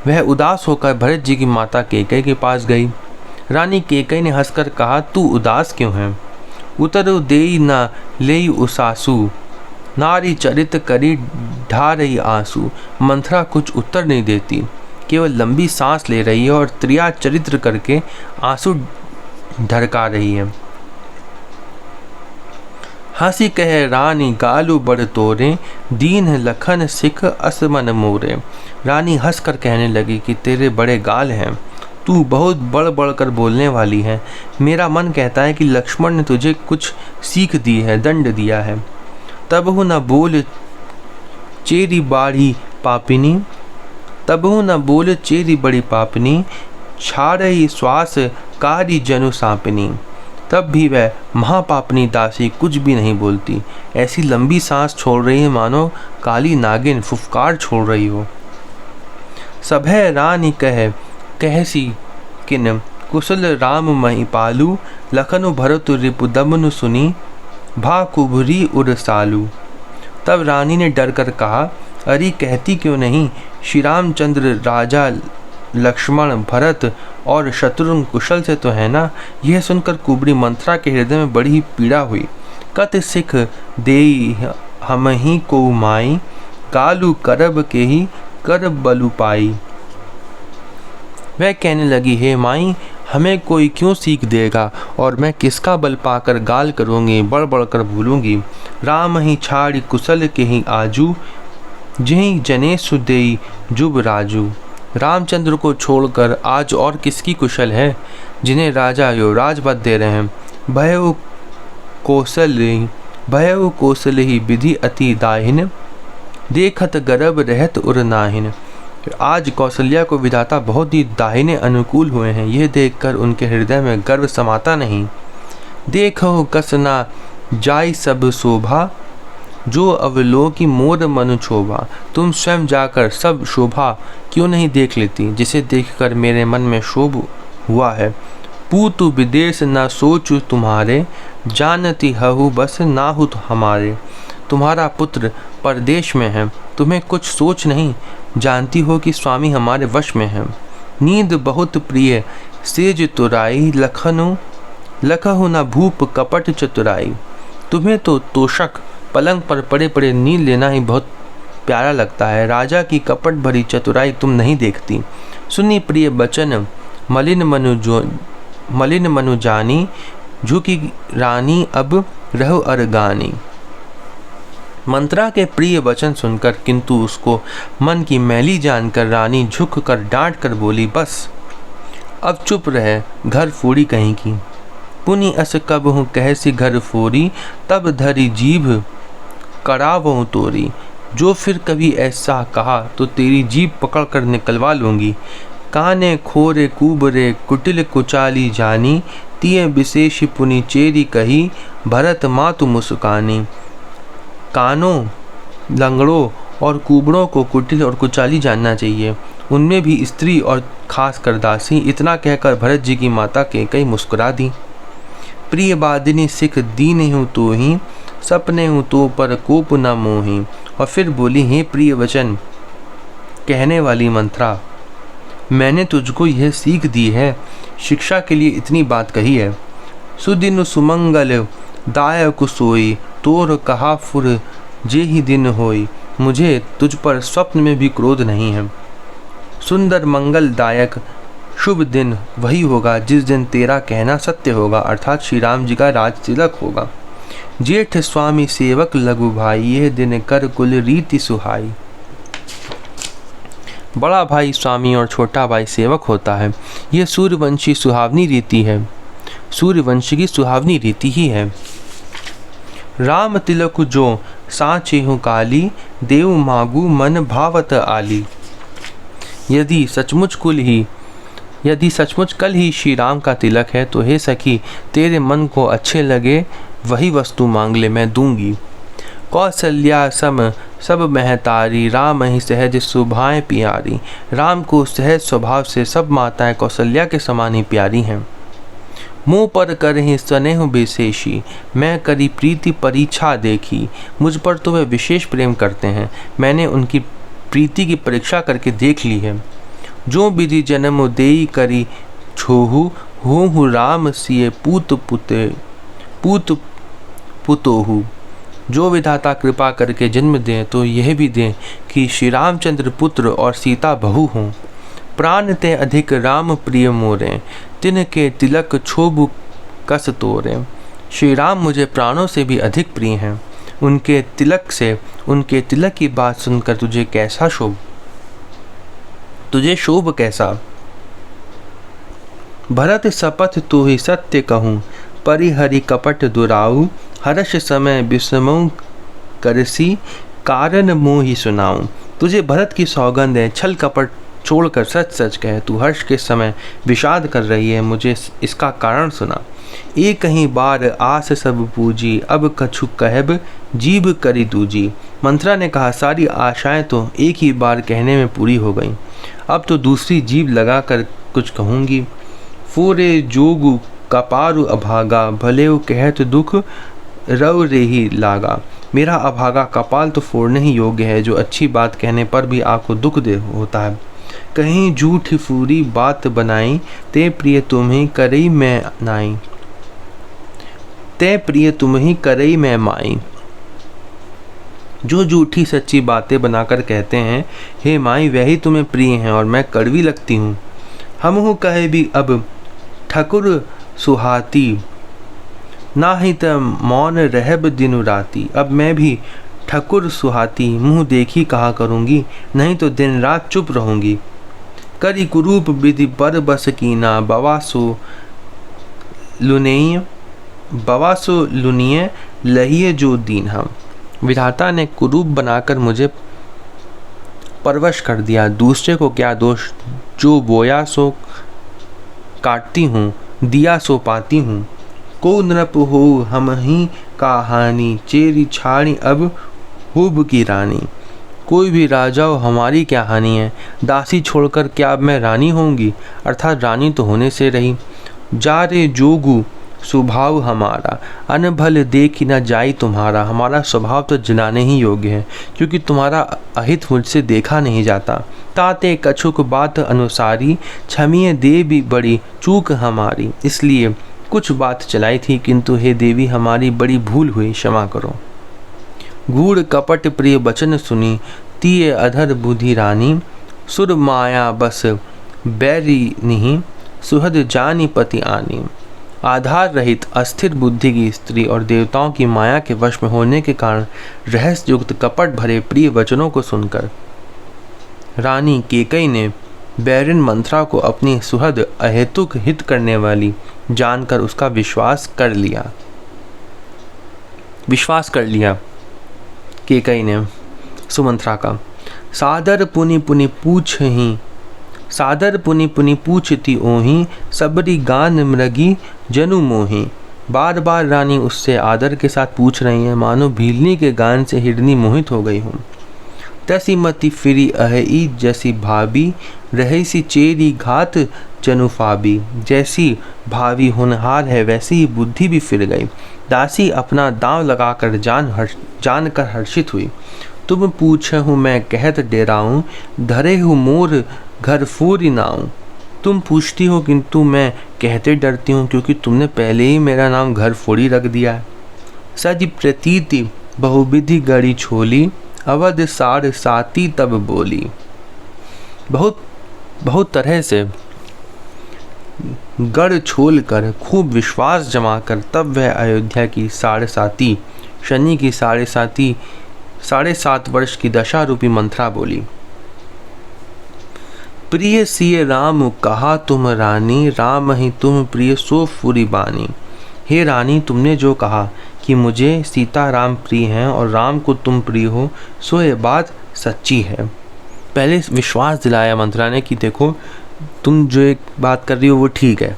[SPEAKER 1] वह उदास होकर भरत जी की माता केकई के पास गई। रानी केकई ने हंसकर कहा, तू उदास क्यों है? उतर देई न लेई उसासु, नारी चरित करी ढा रही आंसू। मंथरा कुछ उत्तर नहीं देती, केवल लंबी सांस ले रही है और त्रिया चरित्र करके आंसू ढरका रही है। हंसी कहे रानी गालू बड़ तोरे, दीन लखन सिख असमन मोरे। रानी हंस कर कहने लगी कि तेरे बड़े गाल हैं, तू बहुत बढ़ बढ़ कर बोलने वाली है। मेरा मन कहता है कि लक्ष्मण ने तुझे कुछ सीख दी है, दंड दिया है। तबहु न बोल चेरी बाड़ी पापिनी, तबहु न बोल चेरी बड़ी पापिनी, छाड़ई श्वास कारी जनु सांपिनी। तब भी वह महापापनी दासी कुछ भी नहीं बोलती, ऐसी लंबी सांस छोड़ रही है मानो काली नागिन फुफकार छोड़ रही हो। सभय रानी कहसी किन, कुशल राम मही पालू, लखनु भरत रिपुदमनु सुनी, भा कुभरी उर सालू। तब रानी ने डर कर कहा, अरे कहती क्यों नहीं, श्री रामचंद्र राजा लक्ष्मण भरत और शत्रुघ्न कुशल से तो है ना। यह सुनकर कुबरी मंथरा के हृदय में बड़ी ही पीड़ा हुई। कत सिख देई हम ही को माई, कालू करब के ही करब बलु पाई। वह कहने लगी, हे माई, हमें कोई क्यों सीख देगा और मैं किसका बल पाकर गाल करूँगी, बढ़ बढ़ कर भूलूंगी। राम ही छाड़ी कुशल के ही आजू, जहीं जने सुदेई जुब राजू। रामचंद्र को छोड़कर आज और किसकी कुशल है, जिन्हें राजा युवराज पद दे रहे हैं। भयउ कौशल ही विधि अति दाहिन, देखत गर्भ रहत उर नाहिन। आज कौशल्या को विधाता बहुत ही दाहिने अनुकूल हुए हैं, यह देखकर उनके हृदय में गर्व समाता नहीं। देखो कस ना जाय सब शोभा, जो अवलोकी मोर मनु क्षोभा। तुम स्वयं जाकर सब शोभा क्यों नहीं देख लेती, जिसे देखकर मेरे मन में शोभ हुआ है। पूतु विदेश न सोचु तुम्हारे, जानती हहु बस नाहुत हमारे। तुम्हारा पुत्र परदेश में है, तुम्हें कुछ सोच नहीं, जानती हो कि स्वामी हमारे वश में है। नींद बहुत प्रिय सेज तुराई, लखहु न भूप कपट चतुराई। तुम्हें तो तोषक पलंग पर पड़े पड़े नींद लेना ही बहुत प्यारा लगता है, राजा की कपट भरी चतुराई तुम नहीं देखती। सुनी प्रिय बचन मलिन मनु जानी, झुकी रानी अब रहो अरगानी। मंत्रा के प्रिय वचन सुनकर किंतु उसको मन की मैली जानकर रानी झुक कर डांट कर बोली, बस अब चुप रहे, घर फोड़ी कहीं की। पुनि अस कब हूँ कहसी घर फोरी, तब धरी जीभ करावहूँ तोरी। जो फिर कभी ऐसा कहा तो तेरी जीभ पकड़ कर निकलवा लूँगी। काने खोरे कूबरे कुटिल कुचाली जानी, तिये विशेष पुनि चेरी कही, भरत मातु मुस्कानी। कानों, लंगड़ों और कुबड़ों को कुटिल और कुचाली जानना चाहिए, उनमें भी स्त्री और खास कर दासी। इतना कहकर भरत जी की माता कैकेयी मुस्कुरा दी। प्रिय बादिनी सिख दीन हूँ तो ही, सपने हूँ तो पर कोप न मोही। और फिर बोली, हे प्रिय वचन कहने वाली मंथरा, मैंने तुझको यह सीख दी है, शिक्षा के लिए इतनी बात कही है। सुदिन सुमंगल दायक सोई, तोर कहा फुर जे ही दिन होई। मुझे तुझ पर स्वप्न में भी क्रोध नहीं है। सुंदर मंगलदायक शुभ दिन वही होगा जिस दिन तेरा कहना सत्य होगा, अर्थात श्री राम जी का राज तिलक होगा। जेठ स्वामी सेवक लघु भाई, यह दिन कर कुल रीति सुहाई। बड़ा भाई स्वामी और छोटा भाई सेवक होता है, यह सूर्यवंशी सुहावनी रीति है, सूर्यवंशी की सुहावनी रीति ही है। राम तिलक जो साचे हूँ काली, देव मागू मन भावत आली। यदि सचमुच कल ही श्री राम का तिलक है तो हे सखी, तेरे मन को अच्छे लगे वही वस्तु मांग ले, मैं दूंगी। कौशल्या सम सब महतारी, राम ही सहज सुभाएं प्यारी। राम को सहज स्वभाव से सब माताएं कौशल्या के समान ही प्यारी हैं। मुँह पर करहि स्नेह विशेषी, मैं करी प्रीति परीक्षा देखी। मुझ पर तो वे विशेष प्रेम करते हैं, मैंने उनकी प्रीति की परीक्षा करके देख ली है। जो विधि जन्म देई करी छोहु, होहु राम सिए पूत पुतोहु। जो विधाता कृपा करके जन्म दें तो यह भी दें कि श्री रामचंद्र पुत्र और सीता बहू हों। प्राण ते अधिक राम प्रिय मोरे, तिनके तिलक क्षोभ कस तोरे। श्री राम मुझे प्राणों से भी अधिक प्रिय हैं। उनके तिलक की बात सुनकर तुझे शोभ कैसा। भरत सपथ तू ही सत्य कहूँ, परिहरि कपट दुराऊ। हर्ष समय विषमों करसी, कारण मोहि सुनाऊं। तुझे भरत की सौगंध है, छल कपट छोड़कर सच सच कहे। तू हर्ष के समय विषाद कर रही है, मुझे इसका कारण सुना। एक ही बार आस सब पूजी, अब कछु कहब जीभ करी दूजी। मंत्रा ने कहा, सारी आशाएं तो एक ही बार कहने में पूरी हो गईं, अब तो दूसरी जीभ लगाकर कुछ कहूँगी। फोरे जोगु कपारु अभागा, भले वो कहत दुख रव रे ही लागा। मेरा अभागा कपाल तो फोड़ने ही योग्य है, जो अच्छी बात कहने पर भी आपको दुख दे होता है। कहीं झूठी फूरी बात बनाई, ते प्रिय तुम्हें करई मैं नाई। ते प्रिय तुम्हें करई मैं माई। जो झूठी सच्ची बातें बनाकर कहते हैं, हे माई वही तुम्हें प्रिय हैं और मैं कड़वी लगती हूँ। हम हूँ कहे भी अब ठकुर सुहाती, ना ही त मौन रहब दिनु राती। अब मैं भी ठकुर सुहाती मुँह देखी कहा करूँगी, नहीं तो दिन रात चुप रहूँगी। करी कुरूप विधि पर बस कीना, बवासो लुनिय लहिए जो दीन हम। विधाता ने कुरूप बनाकर मुझे परवश कर दिया, दूसरे को क्या दोष। जो बोया सो काटती हूँ, दिया सो पाती हूँ। को नृप हो हम ही कहानी, चेरी छाड़ी अब हुब की रानी। कोई भी राजा हो हमारी क्या हानि है, दासी छोड़कर क्या अब मैं रानी होंगी, अर्थात रानी तो होने से रही। जा रे जोगु स्वभाव हमारा, अनभल देख न जाई तुम्हारा। हमारा स्वभाव तो जलाने ही योग्य है, क्योंकि तुम्हारा अहित मुझसे देखा नहीं जाता। ताते कछुक बात अनुसारी, क्षमिए देवी बड़ी चूक हमारी। इसलिए कुछ बात चलाई थी, किंतु हे देवी हमारी बड़ी भूल हुई, क्षमा करो। गूढ़ कपट प्रिय वचन सुनी, तिये अधर बुद्धि रानी। सुर माया बस बैरी नहीं, सुहद जानी पति आनी। आधार रहित अस्थिर बुद्धि की स्त्री और देवताओं की माया के वश में होने के कारण रहस्य युक्त कपट भरे प्रिय वचनों को सुनकर रानी कैकेयी ने बैरिन मंथरा को अपनी सुहद अहेतुक हित करने वाली जानकर उसका विश्वास कर लिया। कैकेयी ने सुमंत्रा का सादर पुनि पुनि पूछती ओही, सबरी गान मृगी जनु मोही। बार बार रानी उससे आदर के साथ पूछ रही हैं, मानो भीलनी के गान से हिरनी मोहित हो गई हूँ। तसी मति फिरी अहि जैसी भाभी, रही सी चेरी घात जनुफाबी। जैसी भावी होनहार है वैसी ही बुद्धि भी फिर गई। दासी अपना दांव लगाकर जान कर हर्षित हुई। तुम पूछहु मैं कहत डेराऊं, धरे हूँ मोर घर फूरी नाऊं। तुम पूछती हो किंतु मैं कहते डरती हूँ, क्योंकि तुमने पहले ही मेरा नाम घर फोड़ी रख दिया है। सज प्रतीति बहुविधि गड़ी छोली, अवध साढ़ साती तब बोली। बहुत तरह से गढ़ छोल कर खूब विश्वास जमा कर तब वह अयोध्या की साढ़े शनि की साढ़े सात वर्ष की दशा रूपी मंथरा बोली। प्रिय सिय राम कहा तुम रानी, राम ही तुम प्रिय सो फुरी बानी। हे रानी, तुमने जो कहा कि मुझे सीता राम प्रिय हैं और राम को तुम प्रिय हो, सो ये बात सच्ची है। पहले विश्वास दिलाया मंथरा ने कि देखो तुम जो एक बात कर रही हो वो ठीक है।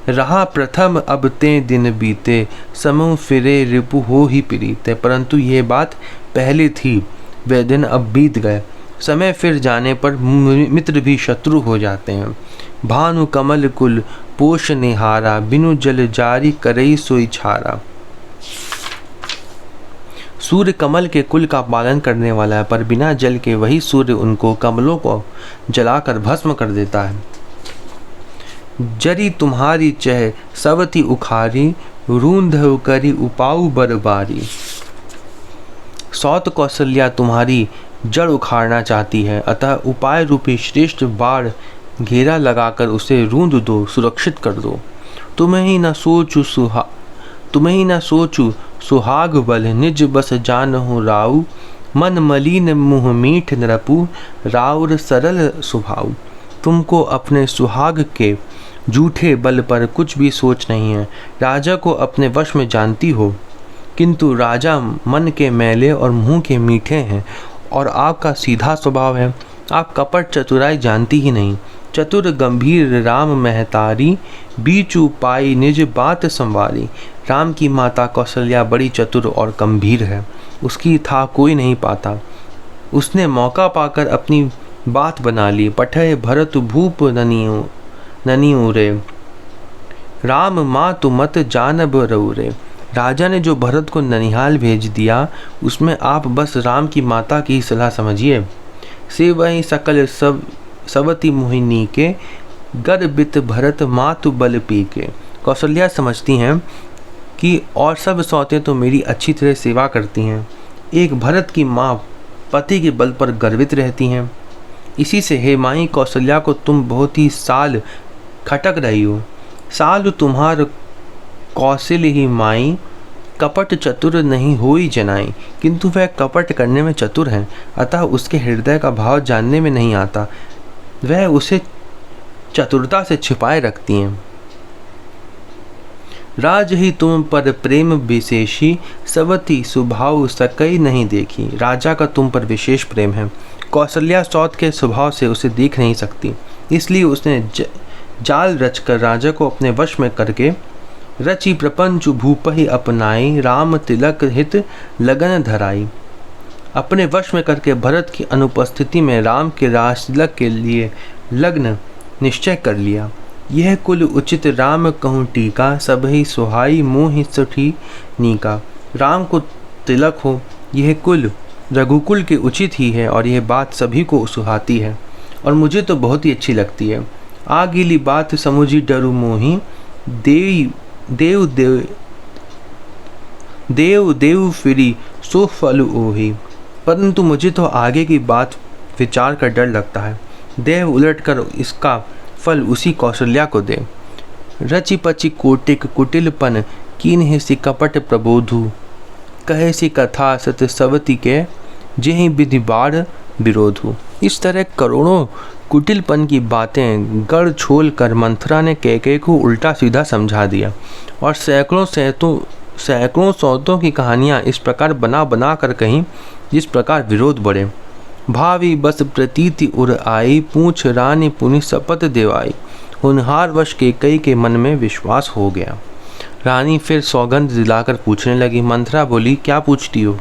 [SPEAKER 1] रहा प्रथम अब ते दिन बीते, समूह फिरे रिपु हो ही प्रीते। परंतु ये बात पहले थी, वे दिन अब बीत गए। समय फिर जाने पर मित्र भी शत्रु हो जाते हैं। भानु कमल कुल पोष निहारा, बिनु जल जारी करई सोई छारा। सूर्य कमल के कुल का पालन करने वाला है, पर बिना जल के वही सूर्य उनको कमलों को जलाकर भस्म कर देता है। जरी तुम्हारी चह सवती उखारी, रूंध करी उपाऊ बरबारी। सौत कौशल्या तुम्हारी जड़ उखाड़ना चाहती है, अतः उपाय रूपी श्रेष्ठ बाढ़ घेरा लगाकर उसे रूंध दो, सुरक्षित कर दो। तुम्हें ही न सोचू सुहाग बल, निज बस जानहु राऊ। मन मलिन मुँह मीठ नरपु, राउर सरल स्वभाव। तुमको अपने सुहाग के झूठे बल पर कुछ भी सोच नहीं है। राजा को अपने वश में जानती हो, किंतु राजा मन के मैले और मुँह के मीठे हैं, और आपका सीधा स्वभाव है। आप कपट चतुराई जानती ही नहीं। चतुर गंभीर राम महतारी, बीचू पाई निज बात संवारी। राम की माता कौशल्या बड़ी चतुर और गंभीर है, उसकी था कोई नहीं पाता। उसने मौका पाकर अपनी बात बना ली। पठय भरत भूप ननियो रे, राम मातु मत जानब रऊ रे। राजा ने जो भरत को ननिहाल भेज दिया, उसमें आप बस राम की माता की सलाह समझिए। से वही सकल सवती मोहिनी के, गर्भित भरत मातु बल पी के। कौशल्या समझती हैं कि और सब सौतें तो मेरी अच्छी तरह सेवा करती हैं, एक भरत की माँ पति के बल पर गर्वित रहती हैं। इसी से हे माई कौशल्या को तुम बहुत ही साल खटक रही हो। साल तुम्हार कौशल ही माई, कपट चतुर नहीं होई जनाई। किंतु वह कपट करने में चतुर हैं, अतः उसके हृदय का भाव जानने में नहीं आता। वह उसे चतुरता से छिपाए रखती हैं। राज ही तुम पर प्रेम विशेषी, सवती स्वभाव सकई नहीं देखी। राजा का तुम पर विशेष प्रेम है, कौशल्या सौत के स्वभाव से उसे देख नहीं सकती। इसलिए उसने जाल रचकर राजा को अपने वश में करके रचि प्रपंच भूपहि अपनाई, राम तिलक हित लगन धराई। अपने वश में करके भरत की अनुपस्थिति में राम के राज तिलक के लिए लग्न निश्चय कर लिया। यह कुल उचित राम कहूँ टीका, सब ही सुहाई मोहि सठी नीका। राम को तिलक हो, यह कुल रघुकुल के उचित ही है, और यह बात सभी को सुहाती है, और मुझे तो बहुत ही अच्छी लगती है। आ गिली बात समुझी डरू मोही, देव देव फिरी सो फल ओही। परंतु मुझे तो आगे की बात विचार कर डर लगता है। देव उलट कर इसका फल उसी कौशल्या को दे। रचि पचि कोटिक कुटिलपन, कीन्ह सी कपट प्रबोधु। कहे सी कथा सत सवती के, जेहि विधि बाढ़ विरोधु। इस तरह करोड़ों कुटिलपन की बातें गढ़ छोल कर मंथरा ने कैकेयी को उल्टा सीधा समझा दिया, और सैकड़ों सौतों की कहानियाँ इस प्रकार बना कर कहीं जिस प्रकार विरोध बढ़े। भावी बस प्रतीति उर आई, पूछ रानी पुनि शपथ देवाई। होनहार वश कैकेयी के मन में विश्वास हो गया। रानी फिर सौगंध दिलाकर पूछने लगी। मंथरा बोली, क्या पूछती हो?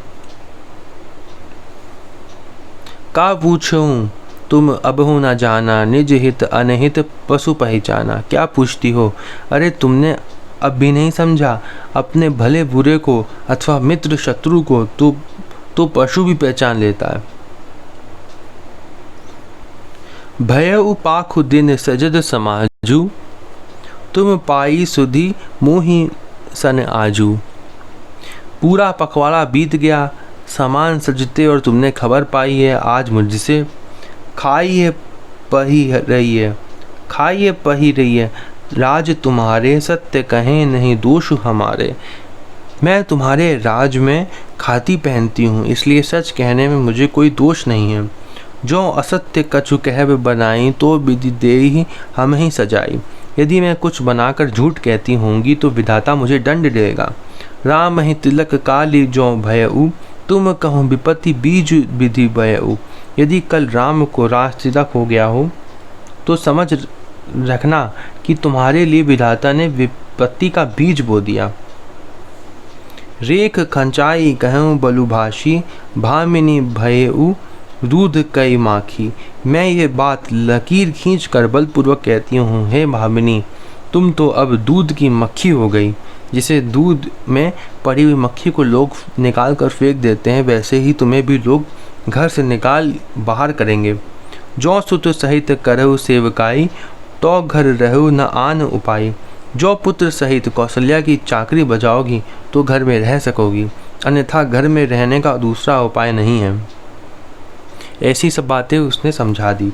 [SPEAKER 1] का पूछूं तुम अबहु न जाना, निज हित अनहित पशु पहचाना। क्या पूछती हो? अरे तुमने अब भी नहीं समझा, अपने भले बुरे को अथवा मित्र शत्रु को तो पशु भी पहचान लेता है। भयउ पाखु दिन सजद समाजू, तुम पाई सुधी मोहि सन आजू। पूरा पखवाड़ा बीत गया, सामान सजते और तुमने खबर पाई है आज मुझसे। खाइए पही रही है, राज तुम्हारे सत्य कहें नहीं दोष हमारे। मैं तुम्हारे राज में खाती पहनती हूँ, इसलिए सच कहने में मुझे कोई दोष नहीं है। जो असत्य कछु कहब बनाई, तो विधि देहि हम ही सजाई। यदि मैं कुछ बनाकर झूठ कहती होंगी तो विधाता मुझे दंड देगा। राम ही तिलक काली जो भयउ, तुम कहूँ विपत्ति बीज विधि भयउ। यदि कल राम को राज तिलक हो गया हो तो समझ रखना कि तुम्हारे लिए विधाता ने विपत्ति का बीज बो दिया। रेख खंचाई कहूँ बलुभाषी, भामिनी भयउ दूध कई माखी। मैं ये बात लकीर खींच कर बलपूर्वक कहती हूँ, हे भामिनी, तुम तो अब दूध की मक्खी हो गई। जिसे दूध में पड़ी हुई मक्खी को लोग निकाल कर फेंक देते हैं, वैसे ही तुम्हें भी लोग घर से निकाल बाहर करेंगे। जो सुत सहित करहु सेवकाई, तो घर रहु न आन उपाय। जो पुत्र सहित कौशल्या की चाकरी बजाओगी तो घर में रह सकोगी, अन्यथा घर में रहने का दूसरा उपाय नहीं है। ऐसी सब बातें उसने समझा दी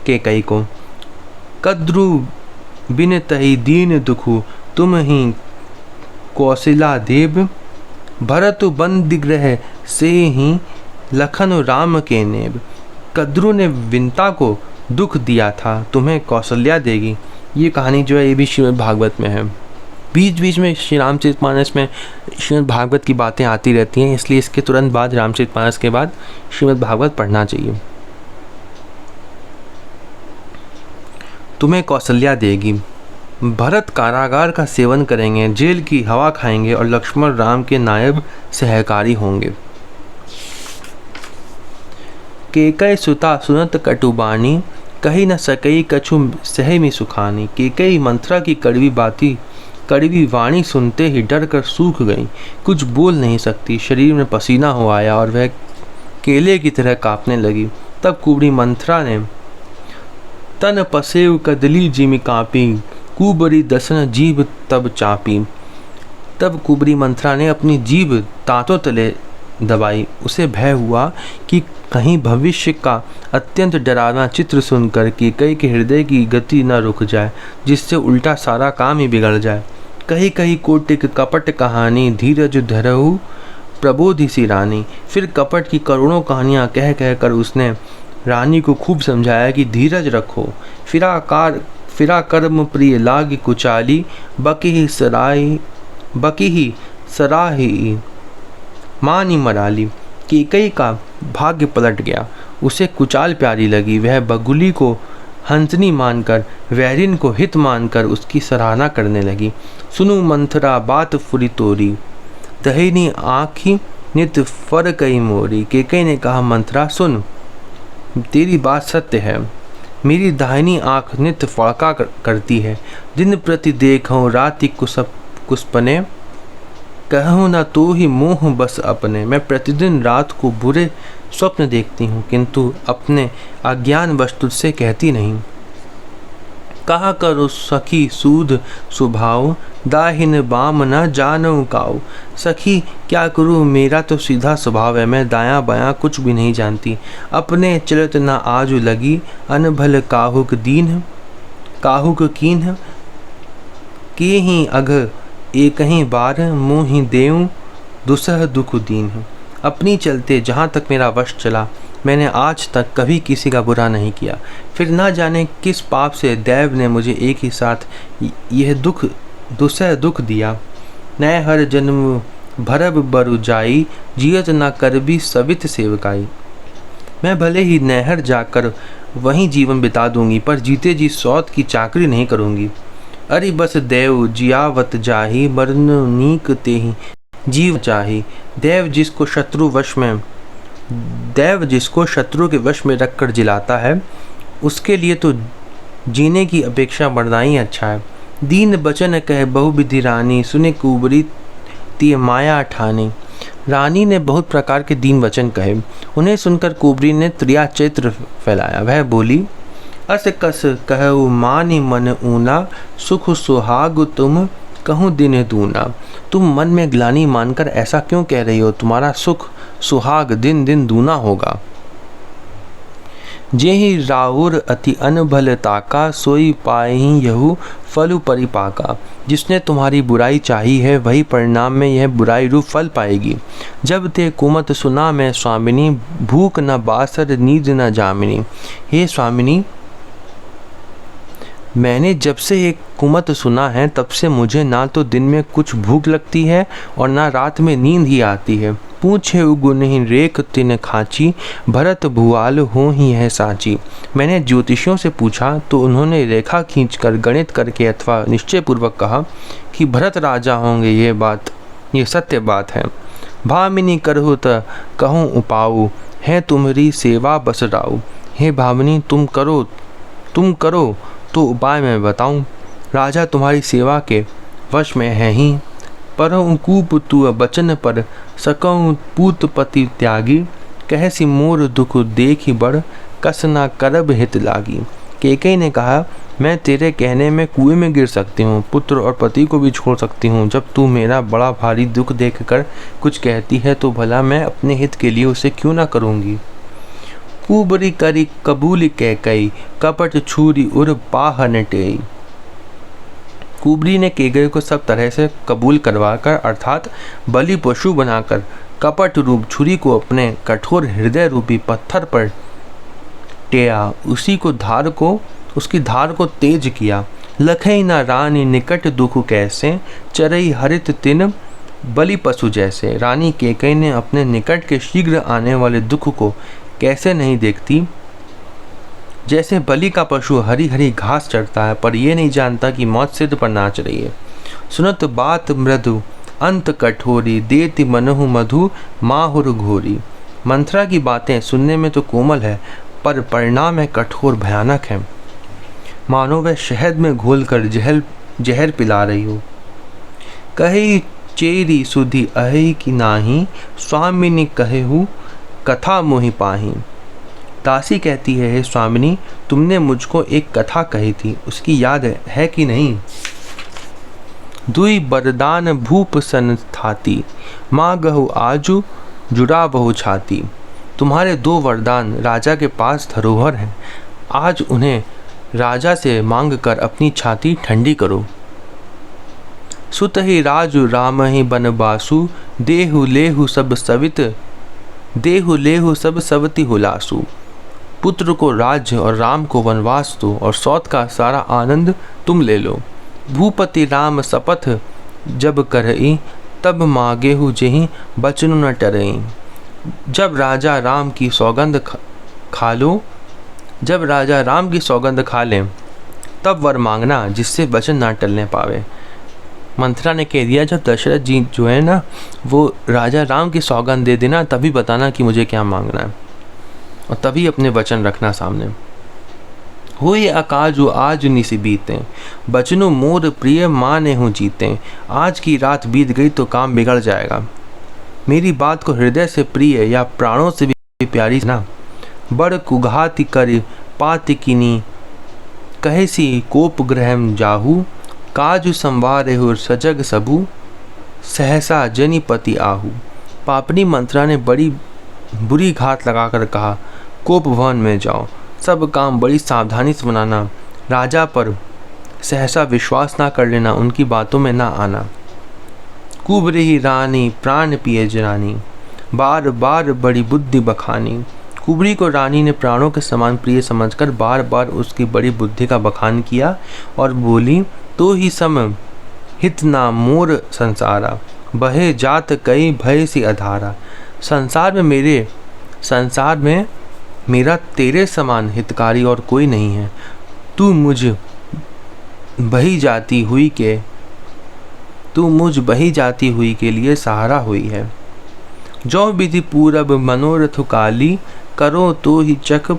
[SPEAKER 1] कैकई को। कद्रु बिन तहि दीन दुखु, तुम ही कौशला देव, भरत बंदिग्रह से ही लखन राम के नेब। कद्रु ने विंता को दुख दिया था, तुम्हें कौशल्या देगी। ये कहानी जो है ये भी श्रीमद् भागवत में है। बीच बीच में श्री रामचरितमानस में श्रीमद् भागवत की बातें आती रहती हैं, इसलिए इसके तुरंत बाद रामचरितमानस के बाद श्रीमद् भागवत पढ़ना चाहिए। तुम्हें कौशल्या देगी, भरत कारागार का सेवन करेंगे, जेल की हवा खाएंगे और लक्ष्मण राम के नायब सहकारी होंगे। केकई सुता सुनत कटुबानी, कही न सकई कछु सह में सुखानी। केकई मंथरा की कड़वी वाणी सुनते ही डर कर सूख गई, कुछ बोल नहीं सकती। शरीर में पसीना हो आया और वह केले की तरह कांपने लगी। तब कुबड़ी मंथरा ने तन पसेव कदली जिमि कापी, कुबरी दसन जीभ तब चापी। तब कुबरी मंथरा ने अपनी जीभ दांतों तले दबाई। उसे भय हुआ कि कहीं भविष्य का अत्यंत डरावना चित्र सुनकर कैकई के हृदय की गति न रुक जाए, जिससे उल्टा सारा काम ही बिगड़ जाए। कहीं कहीं कोटिक कपट कहानी, धीरज धरहु प्रबोधि सी रानी। फिर कपट की करोड़ों कहानियां कह कह कर उसने रानी को खूब समझाया कि धीरज रखो। फिरा कर्म प्रिय लाग कुचाली, बकी ही सराही मानी मराली। कैकई का भाग्य पलट गया, उसे कुचाल प्यारी लगी। वह बगुली को हंसनी मानकर, वैरिन को हित मानकर उसकी सराहना करने लगी। सुनु मंथरा बात फुरी तोरी, दहिनी आँखी नित फर कई मोरी। कैकई ने कहा, मंथरा सुन, तेरी बात सत्य है। मेरी दाहिनी आँख नित फड़का करती है। दिन प्रति देखूं राति कुसपने, कहूँ ना तो ही मोह बस अपने। मैं प्रतिदिन रात को बुरे स्वप्न देखती हूँ, किंतु अपने अज्ञान वश तुझसे कहती नहीं। कहा करो सखी सूद स्वभाव, दाहिन बाम न जानू काऊ। सखी क्या करूँ, मेरा तो सीधा स्वभाव है, मैं दायां बायां कुछ भी नहीं जानती। अपने चलत न आजू लगी, अनभल काहुक कीन्ह। के ही अघ एक ही बार, मुँह देऊँ दुसह दुख दीन। अपनी चलते जहाँ तक मेरा वश चला, मैंने आज तक कभी किसी का बुरा नहीं किया। फिर ना जाने किस पाप से दैव ने मुझे एक ही साथ यह दुसह दुख दिया। नए हर जन्म भरब बरु जाई, जियत ना कर भी सवित सेवकाई। मैं भले ही नहर जाकर वहीं जीवन बिता दूंगी, पर जीते जी सौत की चाकरी नहीं करूंगी। अरे बस देव जियावत जाही, मरन नीक तेहि जीव चाही। देव जिसको शत्रु के वश में रखकर जिलाता है, उसके लिए तो जीने की अपेक्षा मरना ही अच्छा है। दीन बचन कह बहु विधि रानी, सुने कुबरी ती माया ठानी। रानी ने बहुत प्रकार के दीन वचन कहे। उन्हें सुनकर कुबरी ने त्रिया चैत्र फैलाया। वह बोली, अस कस कहु मानि मन ऊना, सुख सुहाग तुम कहूँ दिन दूना। तुम मन में ग्लानि मानकर ऐसा क्यों कह रही हो? तुम्हारा सुख सुहाग दिन दिन दूना होगा। जेहि राउर अति अनभल ताका, सोई पाहि यहु फलु परिपाका। जिसने तुम्हारी बुराई चाही है, वही परिणाम में यह बुराई रूप फल पाएगी। जब ते कुमत सुना मैं स्वामिनी, भूख न बासर नींद न जामिनी। हे स्वामिनी, मैंने जब से ये कुमत सुना है, तब से मुझे ना तो दिन में कुछ भूख लगती है और ना रात में नींद ही आती है। पूछे उगुनि रेख तिन खाची, भरत भुआल हो ही है साची। मैंने ज्योतिषियों से पूछा तो उन्होंने रेखा खींचकर गणित करके अथवा निश्चय पूर्वक कहा कि भरत राजा होंगे। ये सत्य बात है। भामिनी करहु त कहूँ उपाऊ, है तुम्हारी सेवा बस राऊ। हे भामिनी, तुम करो तो उपाय मैं बताऊं। राजा तुम्हारी सेवा के वश में है ही, पर कूप तू बचन पर सकऊं पूत पति त्यागी। कहसी मोर दुख देखी बड़, कस ना करब हित लागी। कैकेयी ने कहा, मैं तेरे कहने में कुएं में गिर सकती हूँ, पुत्र और पति को भी छोड़ सकती हूँ। जब तू मेरा बड़ा भारी दुख देखकर कुछ कहती है तो भला मैं अपने हित के लिए उसे क्यों ना करूँगी। कुबरी करी कबूल कैकेयी, कपट छुरी उर पाह नटेई। कुबरी ने कैकेयी को सब तरह से कबूल करवाकर अर्थात बलि पशु बनाकर कपट रूप छुरी को अपने कठोर हृदय रूपी पत्थर पर टेया, उसकी धार को तेज किया। लखई न रानी निकट दुख कैसे, चरई हरित तिन बलि पशु जैसे। रानी कैकेयी ने अपने निकट के शीघ्र आने वाले दुख को कैसे नहीं देखती, जैसे बलि का पशु हरी हरी घास चढ़ता है पर यह नहीं जानता कि मौत सिर पर नाच रही है। सुनत बात मृदु अंत कठोरी, देति मनहु मधु माहुर घोरी। मंथरा की बातें सुनने में तो कोमल है पर परिणाम है कठोर भयानक है, मानो वह शहद में घोलकर जहर पिला रही हो। कही चेरी सुधी अहि की नाही, स्वामिनी कहेहु कथा मोहि पाही। दासी कहती है, हे स्वामिनी, तुमने मुझको एक कथा कही थी, उसकी याद है कि नहीं। दुई बरदान भूप सन थाती, मांगहु आजु जुड़ा बहु छाती। तुम्हारे 2 वरदान राजा के पास धरोहर हैं, आज उन्हें राजा से मांग कर अपनी छाती ठंडी करो। सुत ही राजु राम ही बनबासु, देहु लेहु सब सवति हुलासु। पुत्र को राज्य और राम को वनवास दो और सौत का सारा आनंद तुम ले लो। भूपति राम शपथ जब करई, तब मांगेहु जेहि बचनु न टरई। जब राजा राम की सौगंध खा लें तब वर मांगना जिससे वचन ना टलने पावे। मंथरा ने कह दिया, जब दशरथ जी जो है ना वो राजा राम की सौगंध दे देना तभी बताना कि मुझे क्या मांगना है और तभी अपने वचन रखना सामने। हुई अकाजु आज निसी बीते, बचनु मोर प्रिय माने हूँ जीते। आज की रात बीत गई तो काम बिगड़ जाएगा। मेरी बात को हृदय से प्रिय या प्राणों से भी प्यारी ना। बड़ कुघाति कर पात किनी, कहेसी कोप ग्रहम जाहू। काजु संवारेहु सजग सबू, सहसा जनिपति आहू। पापनी मंत्रा ने बड़ी बुरी घात लगाकर कहा, कोप भवन में जाओ, सब काम बड़ी सावधानी से बनाना, राजा पर सहसा विश्वास ना कर लेना, उनकी बातों में ना आना। कुबरी ही रानी प्राण पिए जरानी, बार बार बड़ी बुद्धि बखानी। कुबरी को रानी ने प्राणों के समान प्रिय समझकर बार बार उसकी बड़ी बुद्धि का बखान किया और बोली, तो ही सम हित ना मोर संसारा, बहे जात कई भय सी अधारा। संसार में मेरा तेरे समान हितकारी और कोई नहीं है। तू मुझ बही जाती हुई के लिए सहारा हुई है। जो विधि पूरब मनोरथ काली, करो तो ही चक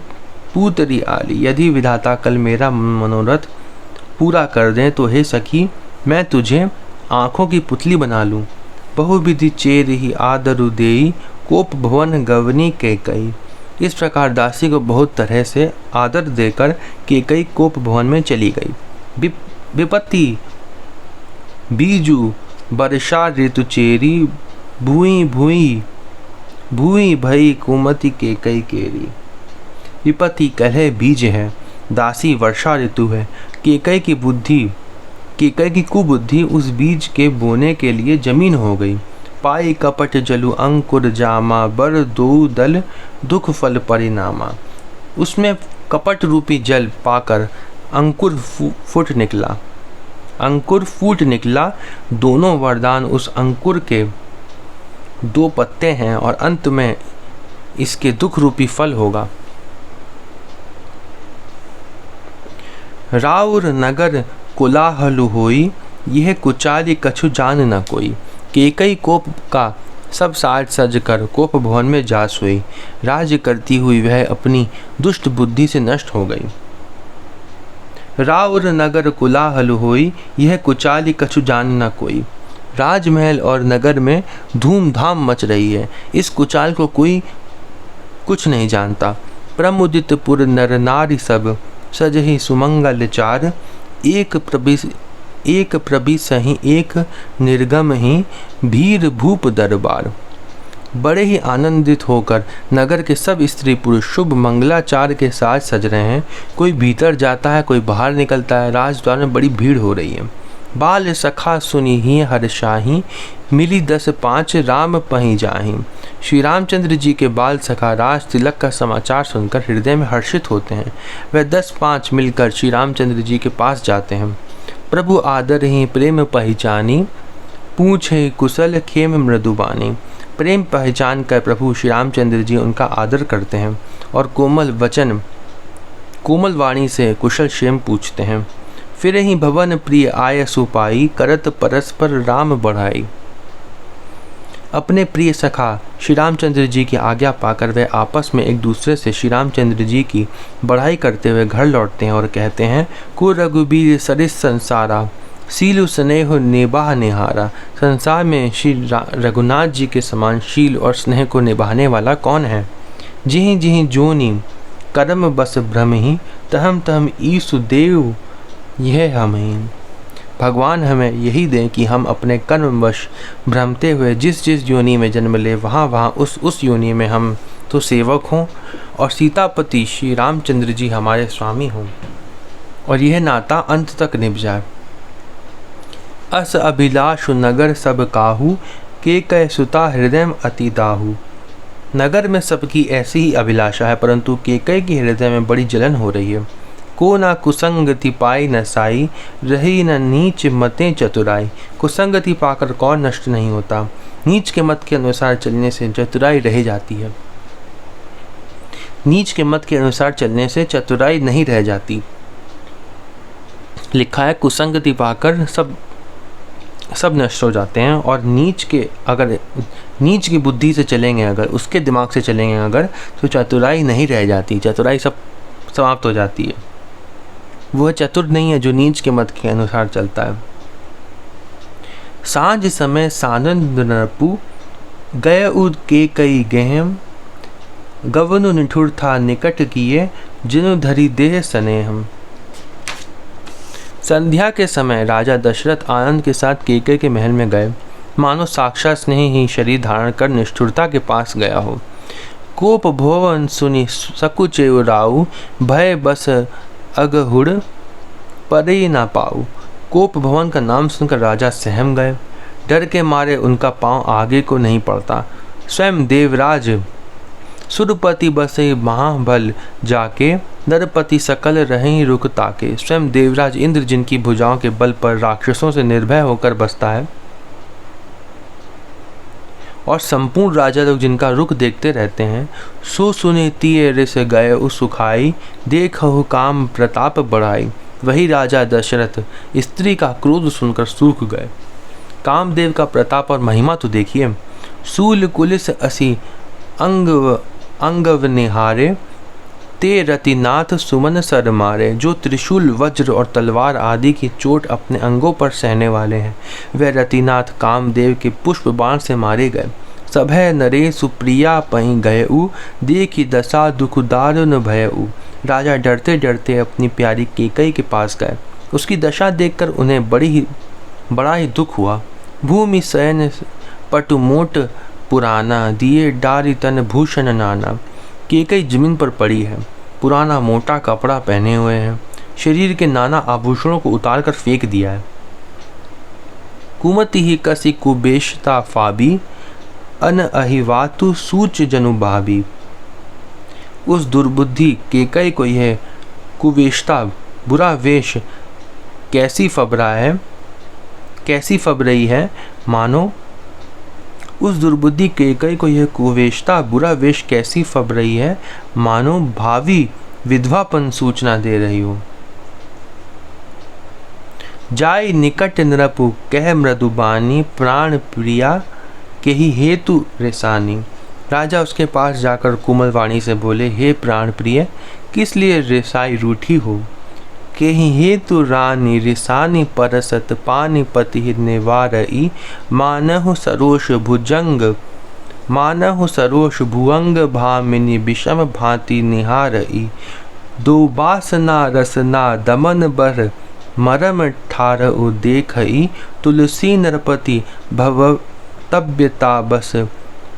[SPEAKER 1] पूतरी आली। यदि विधाता कल मेरा मनोरथ पूरा कर दें तो हे सखी, मैं तुझे आँखों की पुतली बना लूँ। बहुविधि चेर ही आदरु देई, कोप भवन गवनी कैकेयी। इस प्रकार दासी को बहुत तरह से आदर देकर कैकेयी कोप भवन में चली गई। विपत्ति बीजू वर्षा ऋतु चेरी, भूई भई कुमति कैकेयी केरी। विपत्ति कलह बीज है, दासी वर्षा ऋतु है। कैकेयी की कुबुद्धि उस बीज के बोने के लिए जमीन हो गई। पाई कपट जलु अंकुर जामा, बर दो दल दुख फल परिणामा। उसमें कपट रूपी जल पाकर अंकुर फूट निकला। दोनों वरदान उस अंकुर के 2 पत्ते हैं और अंत में इसके दुख रूपी फल होगा। राउर नगर कोलाहल होई, यह कुचाली कछु जान न कोई। कैकेयी कोप का सब साज सज कर कोप भवन में जा सोई। राज्य करती हुई वह अपनी दुष्ट बुद्धि से नष्ट हो गई। राउर नगर कोलाहल होई, यह कुचाली कछु जान न कोई। राजमहल और नगर में धूमधाम मच रही है, इस कुचाल को कोई कुछ नहीं जानता। प्रमुदित पुर नर नारी सब, सजहि सुमंगल चार, एक प्रभि सही एक निर्गम ही, भीर भूप दरबार। बड़े ही आनंदित होकर नगर के सब स्त्री पुरुष शुभ मंगलाचार के साथ सज रहे हैं। कोई भीतर जाता है, कोई बाहर निकलता है। राजद्वार में बड़ी भीड़ हो रही है। बाल सखा सुनी ही हर्षाही, मिली 10-5 राम पही जाही। श्री रामचंद्र जी के बाल सखा राज तिलक का समाचार सुनकर हृदय में हर्षित होते हैं। वह 10-5 मिलकर श्री रामचंद्र जी के पास जाते हैं। प्रभु आदर ही प्रेम पहचानी, पूछे कुशल खेम मृदुबानी। प्रेम पहचान कर प्रभु श्री रामचंद्र जी उनका आदर करते हैं और कोमल वाणी से कुशल क्षेम पूछते हैं। फिर ही भवन प्रिय आय सुपाई, करत परस्पर राम बढ़ाई। अपने प्रिय सखा श्री रामचंद्र जी की आज्ञा पाकर वे आपस में एक दूसरे से श्री रामचंद्र जी की बढ़ाई करते हुए घर लौटते हैं और कहते हैं, को रघुबीर सरिस संसारा, शील स्नेह निबाह निहारा। संसार में श्री रघुनाथ जी के समान शील और स्नेह को निभाने वाला कौन है। जिहि जिहि जोनी कर्म बस भ्रम ही, तहम तहम ईसु देव यह हमें। भगवान हमें यही दें कि हम अपने कर्मवश भ्रमते हुए जिस जिस योनि में जन्म ले वहाँ उस योनि में हम तो सेवक हों और सीतापति श्री रामचंद्र जी हमारे स्वामी हों और यह नाता अंत तक निभ जाए। अस अभिलाषु नगर सब काहू, के कह सुता हृदय अति दाहू। नगर में सबकी ऐसी ही अभिलाषा है, परंतु केकई के हृदय में बड़ी जलन हो रही है। को ना कुसंगति पाई न साई, रही न नीच मतें चतुराई। कुसंगति पाकर कौन नष्ट नहीं होता। नीच के मत के अनुसार चलने से चतुराई रह जाती है। नीच के मत के अनुसार चलने से चतुराई नहीं रह जाती। लिखा है कुसंगति पाकर सब नष्ट हो जाते हैं और नीच की बुद्धि से चलेंगे अगर, उसके दिमाग से चलेंगे अगर, तो चतुराई नहीं रह जाती। चतुराई सब समाप्त हो जाती है। वह चतुर नहीं है जो नीच के मत के अनुसार चलता है। सांझ समय सानंद नरपु, गय उद के कई गहम। गवनु निठुर था निकट किए, जिनु धरी देह स्नेहम। संध्या के समय राजा दशरथ आनंद के साथ केकई के महल में गए, मानो साक्षात स्नेह ही शरीर धारण कर निष्ठुरता के पास गया हो। कोप भवन सुनि सकुचेव राऊ, भय बस अगहुड़ परे ना पाऊ। कोप भवन का नाम सुनकर राजा सहम गए। डर के मारे उनका पांव आगे को नहीं पड़ता। स्वयं देवराज सुरपति बसे महाबल जाके, नरपति सकल रहे रुक ताके। स्वयं देवराज इंद्र जिनकी भुजाओं के बल पर राक्षसों से निर्भय होकर बसता है और संपूर्ण राजा लोग जिनका रुख देखते रहते हैं। सो सुने तिये रिस गए उस सुखाई, देखहु काम प्रताप बढ़ाई। वही राजा दशरथ स्त्री का क्रोध सुनकर सूख गए। कामदेव का प्रताप और महिमा तो देखिए। सूल कुलिस असी अंगव निहारे, ते रतिनाथ सुमन सर मारे। जो त्रिशूल वज्र और तलवार आदि की चोट अपने अंगों पर सहने वाले हैं, वे रतिनाथ कामदेव के पुष्प बाण से मारे गए। सभय नरे सुप्रिया पही गयऊ, देखी दशा दुख दारुण भयऊ। राजा डरते डरते अपनी प्यारी केकई के पास गए। उसकी दशा देखकर उन्हें बड़ा ही दुख हुआ। भूमि शयन पटुमोट पुराना, दिए डारी तन भूषण नाना। केकई जमीन पर पड़ी है, पुराना मोटा कपड़ा पहने हुए हैं, शरीर के नाना आभूषणों को उतार कर फेंक दिया है। कुमति ही कसी कुबेशता फाबी, अन अहिवातु सूच जनु भाभी। उस दुर्बुद्धि केकई को यह कुवेशता बुरा वेश कैसी फब रही है, मानो उस दुर्बुद्धि केकई को यह कुवेशता बुरा वेश कैसी फब रही है, मानो भावी विधवापन सूचना दे रही हो। जाय निकट नृपु कह मृदुबानी, प्राण प्रिया के ही हेतु रेसानी। राजा उसके पास जाकर कोमल वाणी से बोले, हे प्राण प्रिय, किस लिए रेसाई रूठी हो। के ही हेतु रानी रिसानी, परसत पानी पति निवारई। मानहु सरोष भुअंग, भामिनी विषम भांति निहारई। दो बासना रसना दमन बर मरम ठार देखई तुलसी नरपति भवतव्यता बस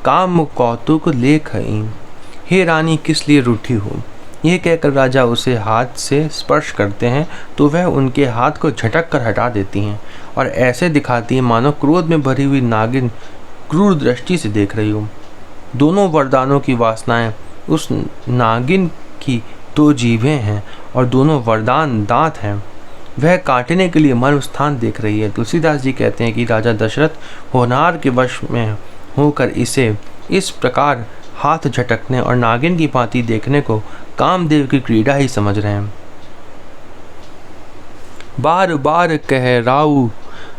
[SPEAKER 1] काम कौतुक लेखई। हे रानी किस लिए रूठी हो। यह कहकर राजा उसे हाथ से स्पर्श करते हैं तो वह उनके हाथ को झटक कर हटा देती हैं और ऐसे दिखाती हैं मानो क्रोध में भरी हुई नागिन क्रूर दृष्टि से देख रही हो। दोनों वरदानों की वासनाएं उस नागिन की दो जीभें हैं और दोनों वरदान दांत हैं। वह काटने के लिए मर्म स्थान देख रही है। तुलसीदास जी कहते हैं कि राजा दशरथ होनहार के वश में होकर इसे इस प्रकार हाथ झटकने और नागिन की भांति देखने को कामदेव की क्रीड़ा ही समझ रहे हैं। बार बार कह राउ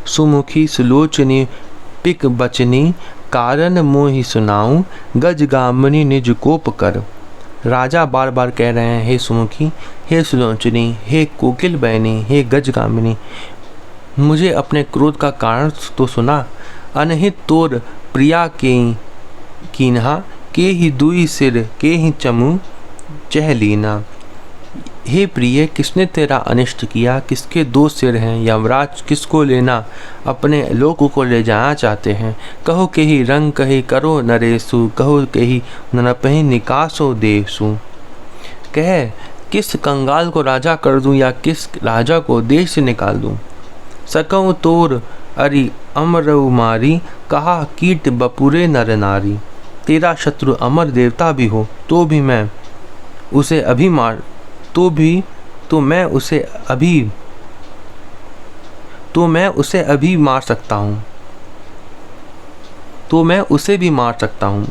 [SPEAKER 1] सुमुखी सुलोचनी पिक बचनी कारण मोहि सुनाऊं गज गामनी निज कोप कर। राजा बार बार कह रहे हैं, हे सुमुखी, हे सुलोचनी, हे कोकिल बहनी, हे गजगामिनी, मुझे अपने क्रोध का कारण तो सुना। अनहित तोर प्रिया के कीन्हा के ही दुई सिर के ही चमू चह लीना। हे प्रिय, किसने तेरा अनिष्ट किया, किसके दो सिर हैं। यमराज किसको लेना अपने लोक को ले जाना चाहते हैं। कहो के ही रंग कही करो नरेसु, कहो के ही नरपहि निकासो देसु। कह किस कंगाल को राजा कर दूं या किस राजा को देश से निकाल दूं। सकऊं तोर अरि अमरऊ मारी, कहा कीट बपुरे नर नारी। तेरा शत्रु अमर देवता भी हो तो भी मैं उसे अभी मार तो मैं उसे अभी मार सकता हूँ, तो मैं उसे भी मार सकता हूँ।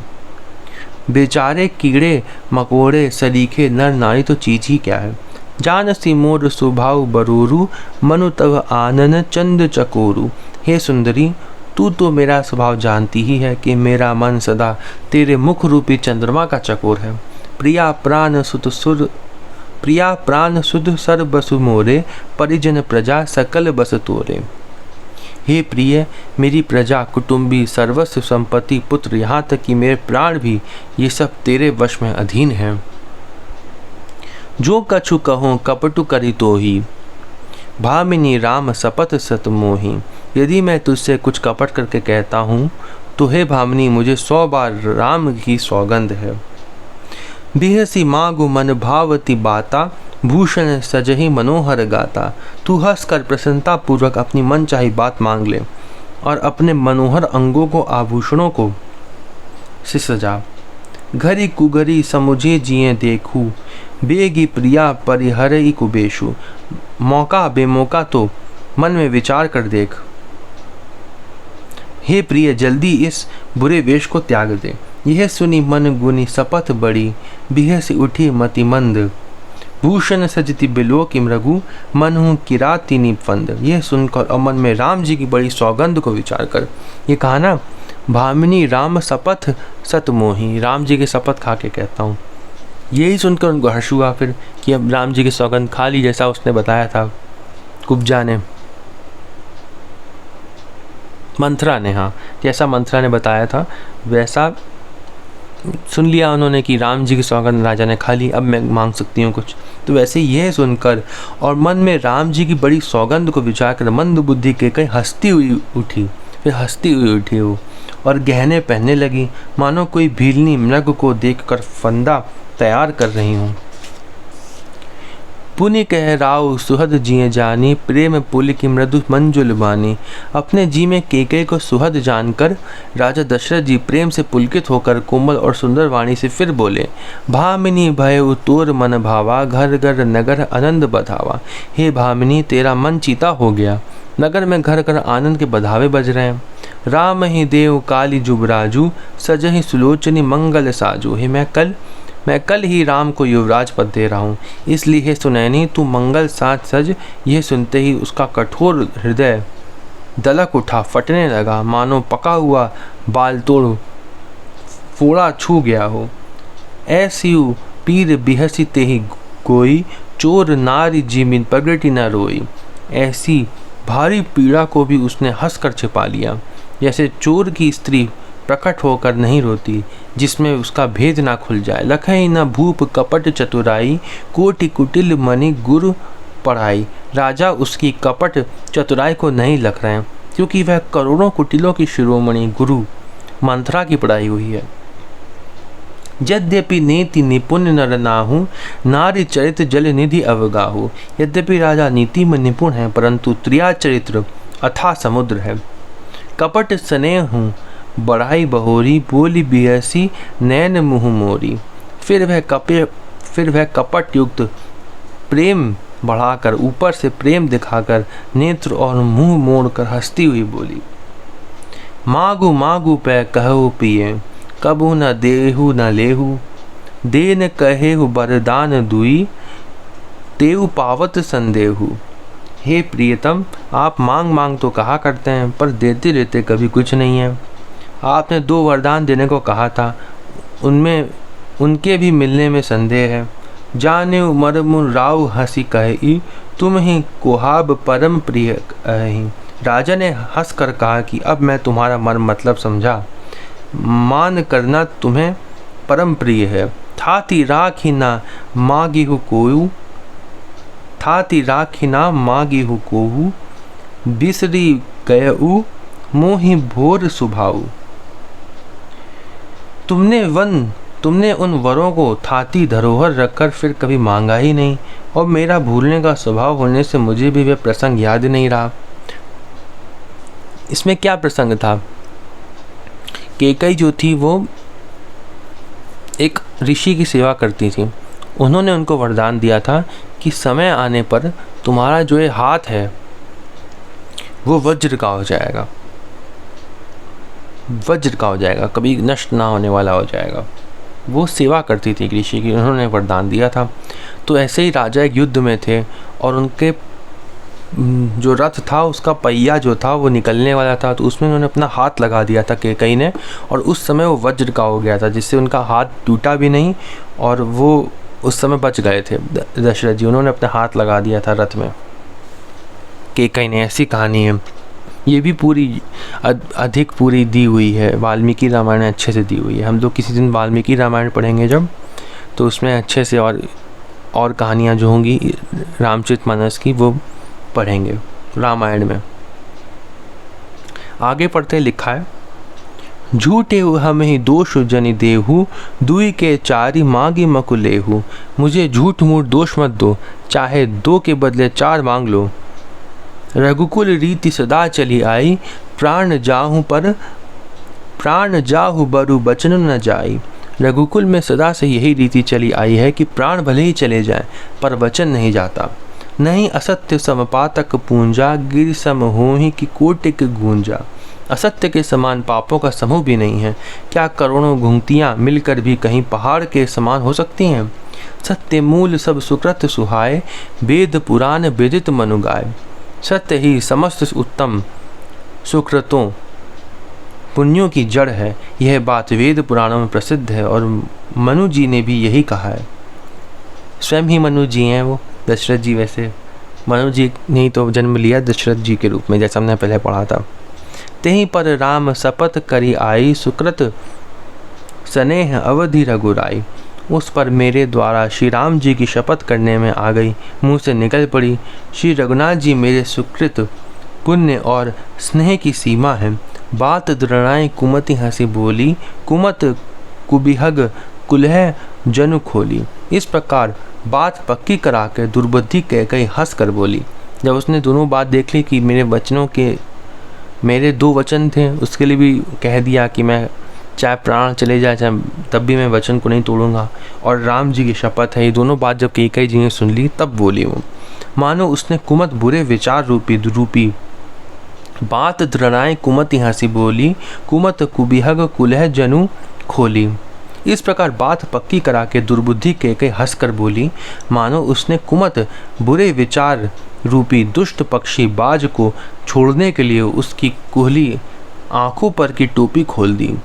[SPEAKER 1] बेचारे कीड़े मकोड़े सरीखे नर नारी तो चीज ही क्या है। जानसी मोर सुभाव बरूरू, मनु तव आनन चंद चकोरू। हे सुंदरी, तू तो मेरा स्वभाव जानती ही है कि मेरा मन सदा तेरे मुख रूपी चंद्रमा का चकोर है। प्रिया प्राण सुध सर बसु मोरे, परिजन प्रजा सकल बस तोरे। हे प्रिय, मेरी प्रजा, कुटुंबी, सर्वस्व संपत्ति, पुत्र, यहाँ तक कि मेरे प्राण भी, ये सब तेरे वश में अधीन हैं। जो कछु कहो कपटु करी तो ही, भामिनी राम सपत सत मोही। यदि मैं तुझसे कुछ कपट करके कहता हूँ तो हे भामिनी, मुझे 100 बार राम की सौगंध है। बिहसी मागु मन भावती बाता, भूषण सजही मनोहर गाता। तू हंस कर प्रसन्नता पूर्वक अपनी मन चाही बात मांग ले और अपने मनोहर अंगों को आभूषणों को से सजा। घरी कुगरी समुझे जिए देखू, बेगी प्रिया परिहरई कुबेशु। मौका बेमौका तो मन में विचार कर देख। हे प्रिय, जल्दी इस बुरे वेश को त्याग दे। यह सुनी मन गुनी सपथ बड़ी, बिह से उठी मति मंद। भूषण सजती बिलो की मृगु, मन हूँ किरातिनी फंद। यह सुनकर और मन में राम जी की बड़ी सौगंध को विचार कर, ये कहा ना, भामिनी राम शपथ सत मोही, राम जी के शपथ खा के कहता हूँ। यही सुनकर उनको हर्ष हुआ फिर कि अब राम जी की सौगंध खा ली, जैसा उसने बताया था कुब्जा ने, मंथरा ने। हाँ, जैसा मंथरा ने बताया था वैसा सुन लिया उन्होंने कि राम जी की सौगंध राजा ने खा ली, अब मैं मांग सकती हूँ कुछ। तो वैसे यह सुनकर और मन में राम जी की बड़ी सौगंध को विचार कर मंद बुद्धि के कहीं हंसती हुई उठी वो और गहने पहनने लगी, मानो कोई भीलनी मृग को देखकर फंदा तैयार कर रही हूँ। पुनि कह राव सुहद जिये जानी, प्रेम पुल की मृदु मंजुल बानी। अपने जी में केकई को सुहद जानकर राजा दशरथ जी प्रेम से पुलकित होकर कोमल और सुंदर वाणी से फिर बोले, भामिनी भय तोर मन भावा, घर घर नगर आनंद बधावा। हे भामिनी, तेरा मन चीता हो गया, नगर में घर घर आनंद के बधावे बज रहे हैं। राम ही देव काली जुबराजू, सजहि सुलोचनी मंगल साजू। हे मैं कल ही राम को युवराज पद दे रहा हूँ, इसलिए हे सुनैनी तू मंगल साथ सज। यह सुनते ही उसका कठोर हृदय दलक उठा, फटने लगा, मानो पका हुआ बाल तोड़ फोड़ा छू गया हो। ऐसी पीर बिहसी ते ही कोई, चोर नारी जीमिन पगड़ी न रोई। ऐसी भारी पीड़ा को भी उसने हंसकर छिपा लिया, जैसे चोर की स्त्री प्रकट होकर नहीं रोती, जिसमें उसका भेद ना खुल जाए। लखई न भूप कपट चतुराई, कोटि कुटिल मणि गुरु पढ़ाई। राजा उसकी कपट चतुराई को नहीं लख रहे हैं, क्योंकि वह करोड़ों कुटिलों की शिरोमणि गुरु मंत्रा की पढ़ाई हुई है। यद्यपि नीति निपुण नर नाहु, नारी चरित्र जल निधि अवगाहु। यद्यपि राजा नीति में निपुण है, परंतु त्रिया चरित्र अथाह समुद्र है। कपट स्नेह हूँ बढ़ाई बहोरी, बोली बिहसी नैन मुँह मोरी। फिर वह कपट युक्त प्रेम बढ़ाकर, ऊपर से प्रेम दिखाकर, नेत्र और मुंह मोड़कर हंसती हुई बोली। मागु मागु पै कहु पिए, कबू न देहु न लेहु। देन कहेहु बरदान दुई, तेउ पावत संदेहु। हे प्रियतम, आप मांग मांग तो कहा करते हैं, पर देते लेते कभी कुछ नहीं है। आपने 2 वरदान देने को कहा था, उनमें उनके भी मिलने में संदेह है। जाने मरमुन राव हंसी कही, तुम ही कोहाब परम प्रिय कही। राजा ने हंस कर कहा कि अब मैं तुम्हारा मर्म मतलब समझा। मान करना तुम्हें परम प्रिय है। थाती राखी ना मागिहु कोऊ, थाती राखी ना मागिहु कोऊ। बिसरी गयऊ मोहि भोर सुभाऊ। तुमने उन वरों को थाती धरोहर रखकर फिर कभी मांगा ही नहीं, और मेरा भूलने का स्वभाव होने से मुझे भी वह प्रसंग याद नहीं रहा। इसमें क्या प्रसंग था? कैकई जो थी वो एक ऋषि की सेवा करती थी। उन्होंने उनको वरदान दिया था कि समय आने पर तुम्हारा जो ये हाथ है वो वज्र का हो जाएगा, वज्र का हो जाएगा, कभी नष्ट ना होने वाला हो जाएगा। वो सेवा करती थी ऋषि की, उन्होंने वरदान दिया था। तो ऐसे ही राजा एक युद्ध में थे और उनके जो रथ था उसका पहिया जो था वो निकलने वाला था, तो उसमें उन्होंने अपना हाथ लगा दिया था कैकई ने, और उस समय वो वज्र का हो गया था, जिससे उनका हाथ टूटा भी नहीं और वो उस समय बच गए थे। दशरथ जी, उन्होंने अपना हाथ लगा दिया था रथ में, कैकई ने। ऐसी कहानी है। ये भी पूरी अधिक पूरी दी हुई है, वाल्मीकि रामायण में अच्छे से दी हुई है। हम लोग किसी दिन वाल्मीकि रामायण पढ़ेंगे जब, तो उसमें अच्छे से और कहानियाँ जो होंगी रामचरितमानस की वो पढ़ेंगे रामायण में। आगे पढ़ते लिखा है, झूठे हम ही दोष जनि देहु, दुई के चारि मांगी मकु लेहु। मुझे झूठ मूठ दोष मत दो, चाहे 2 के बदले 4 मांग लो। रघुकुल रीति सदा चली आई, प्राण जाहु बरु बचन न जाई। रघुकुल में सदा से यही रीति चली आई है कि प्राण भले ही चले जाएं, पर वचन नहीं जाता। नहीं असत्य समपातक पूंजा, गिर सम होहि कि कोटिक गूंजा। असत्य के समान पापों का समूह भी नहीं है, क्या करोड़ों घुंघतियाँ मिलकर भी कहीं पहाड़ के समान हो सकती हैं। सत्य मूल सब सुकृत सुहाए, वेद पुराण विदित मनु गाय। सत्य ही समस्त उत्तम सुकृतों पुण्यों की जड़ है, यह बात वेद पुराणों में प्रसिद्ध है, और मनु जी ने भी यही कहा है। स्वयं ही मनु जी हैं वो, दशरथ जी। वैसे मनु जी ने ही तो जन्म लिया दशरथ जी के रूप में, जैसा हमने पहले पढ़ा था। तेहि पर राम शपथ करी आई, सुकृत स्नेह अवधि रघुराई। उस पर मेरे द्वारा श्री राम जी की शपथ करने में आ गई, मुँह से निकल पड़ी। श्री रघुनाथ जी मेरे सुकृत पुण्य और स्नेह की सीमा है। बात दृढ़ाई कुमति हंसी बोली, कुमत कुबिहग कुलह जनु खोली। इस प्रकार बात पक्की करा के दुर्बुद्धि कैकई हंस कर बोली। जब उसने दोनों बात देख ली कि मेरे 2 वचन थे, उसके लिए भी कह दिया कि मैं चाहे प्राण चले जाए चाहे तब भी मैं वचन को नहीं तोड़ूंगा, और राम जी की शपथ है, ये दोनों बात जब कैकई जी ने सुन ली तब बोली वो। मानो उसने कुमत बुरे विचार रूपी बात दृढ़ाए कुमति हंसी बोली, कुमत कुबिहग कुलह जनु खोली। इस प्रकार बात पक्की करा के दुर्बुद्धि कैकई हंस कर बोली, मानो उसने कुमत बुरे विचार रूपी दुष्ट पक्षी बाज को छोड़ने के लिए उसकी कुहली आंखों पर की टोपी खोल दी।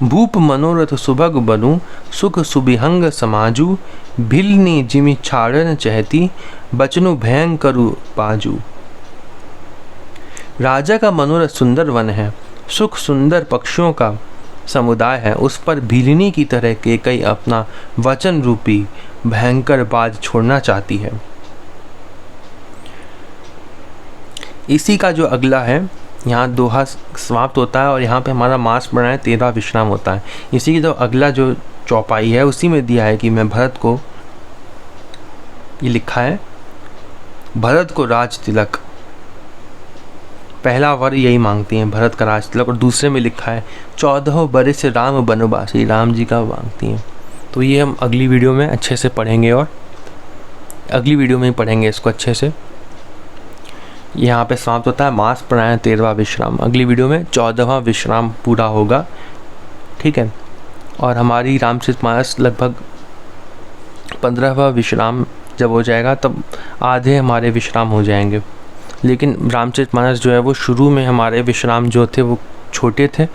[SPEAKER 1] भूप मनोरथ सुभग बनु, सुख सुबिहंग समाजू। भिलनी जिमि छाड़न चहती, बचनु भयंकरु पाजू। राजा का मनोरथ सुंदर वन है सुख सुंदर पक्षियों का समुदाय है, उस पर भीलिनी की तरह कैकेयी अपना वचन रूपी भयंकर बाज छोड़ना चाहती है। इसी का जो अगला है, यहाँ दोहा समाप्त होता है और यहाँ पे हमारा मास प्रणय 13 विश्राम होता है। इसी की जो अगला जो चौपाई है उसी में दिया है कि मैं भरत को, ये लिखा है, भरत को राज तिलक, पहला वर यही मांगती हैं, भरत का राज तिलक, और दूसरे में लिखा है 14 बरस राम बनवासी, राम जी का मांगती हैं। तो ये हम अगली वीडियो में अच्छे से पढ़ेंगे और अगली वीडियो में ही पढ़ेंगे इसको अच्छे से। यहाँ पे समाप्त होता है मास प्राणायाम 13वां विश्राम। अगली वीडियो में 14वां विश्राम पूरा होगा, ठीक है। और हमारी रामचरितमानस लगभग 15वां विश्राम जब हो जाएगा तब आधे हमारे विश्राम हो जाएंगे। लेकिन रामचरितमानस जो है वो शुरू में हमारे विश्राम जो थे वो छोटे थे,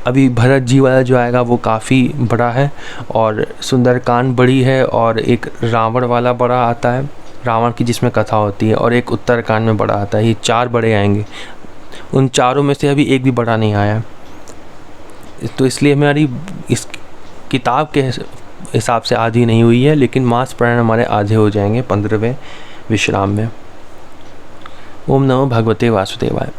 [SPEAKER 1] अभी भरत जी वाला जो आएगा वो काफ़ी बड़ा है, और सुंदरकांड बड़ी है, और एक रावण वाला बड़ा आता है, रावण की जिसमें कथा होती है, और एक उत्तरकांड में बड़ा आता है। ये 4 बड़े आएंगे, उन चारों में से अभी एक भी बड़ा नहीं आया। तो इसलिए हमारी इस किताब के हिसाब से आधी नहीं हुई है, लेकिन मास प्राणायाम हमारे आधे हो जाएंगे 15वें विश्राम में। ओम नमो भगवते वासुदेवाय।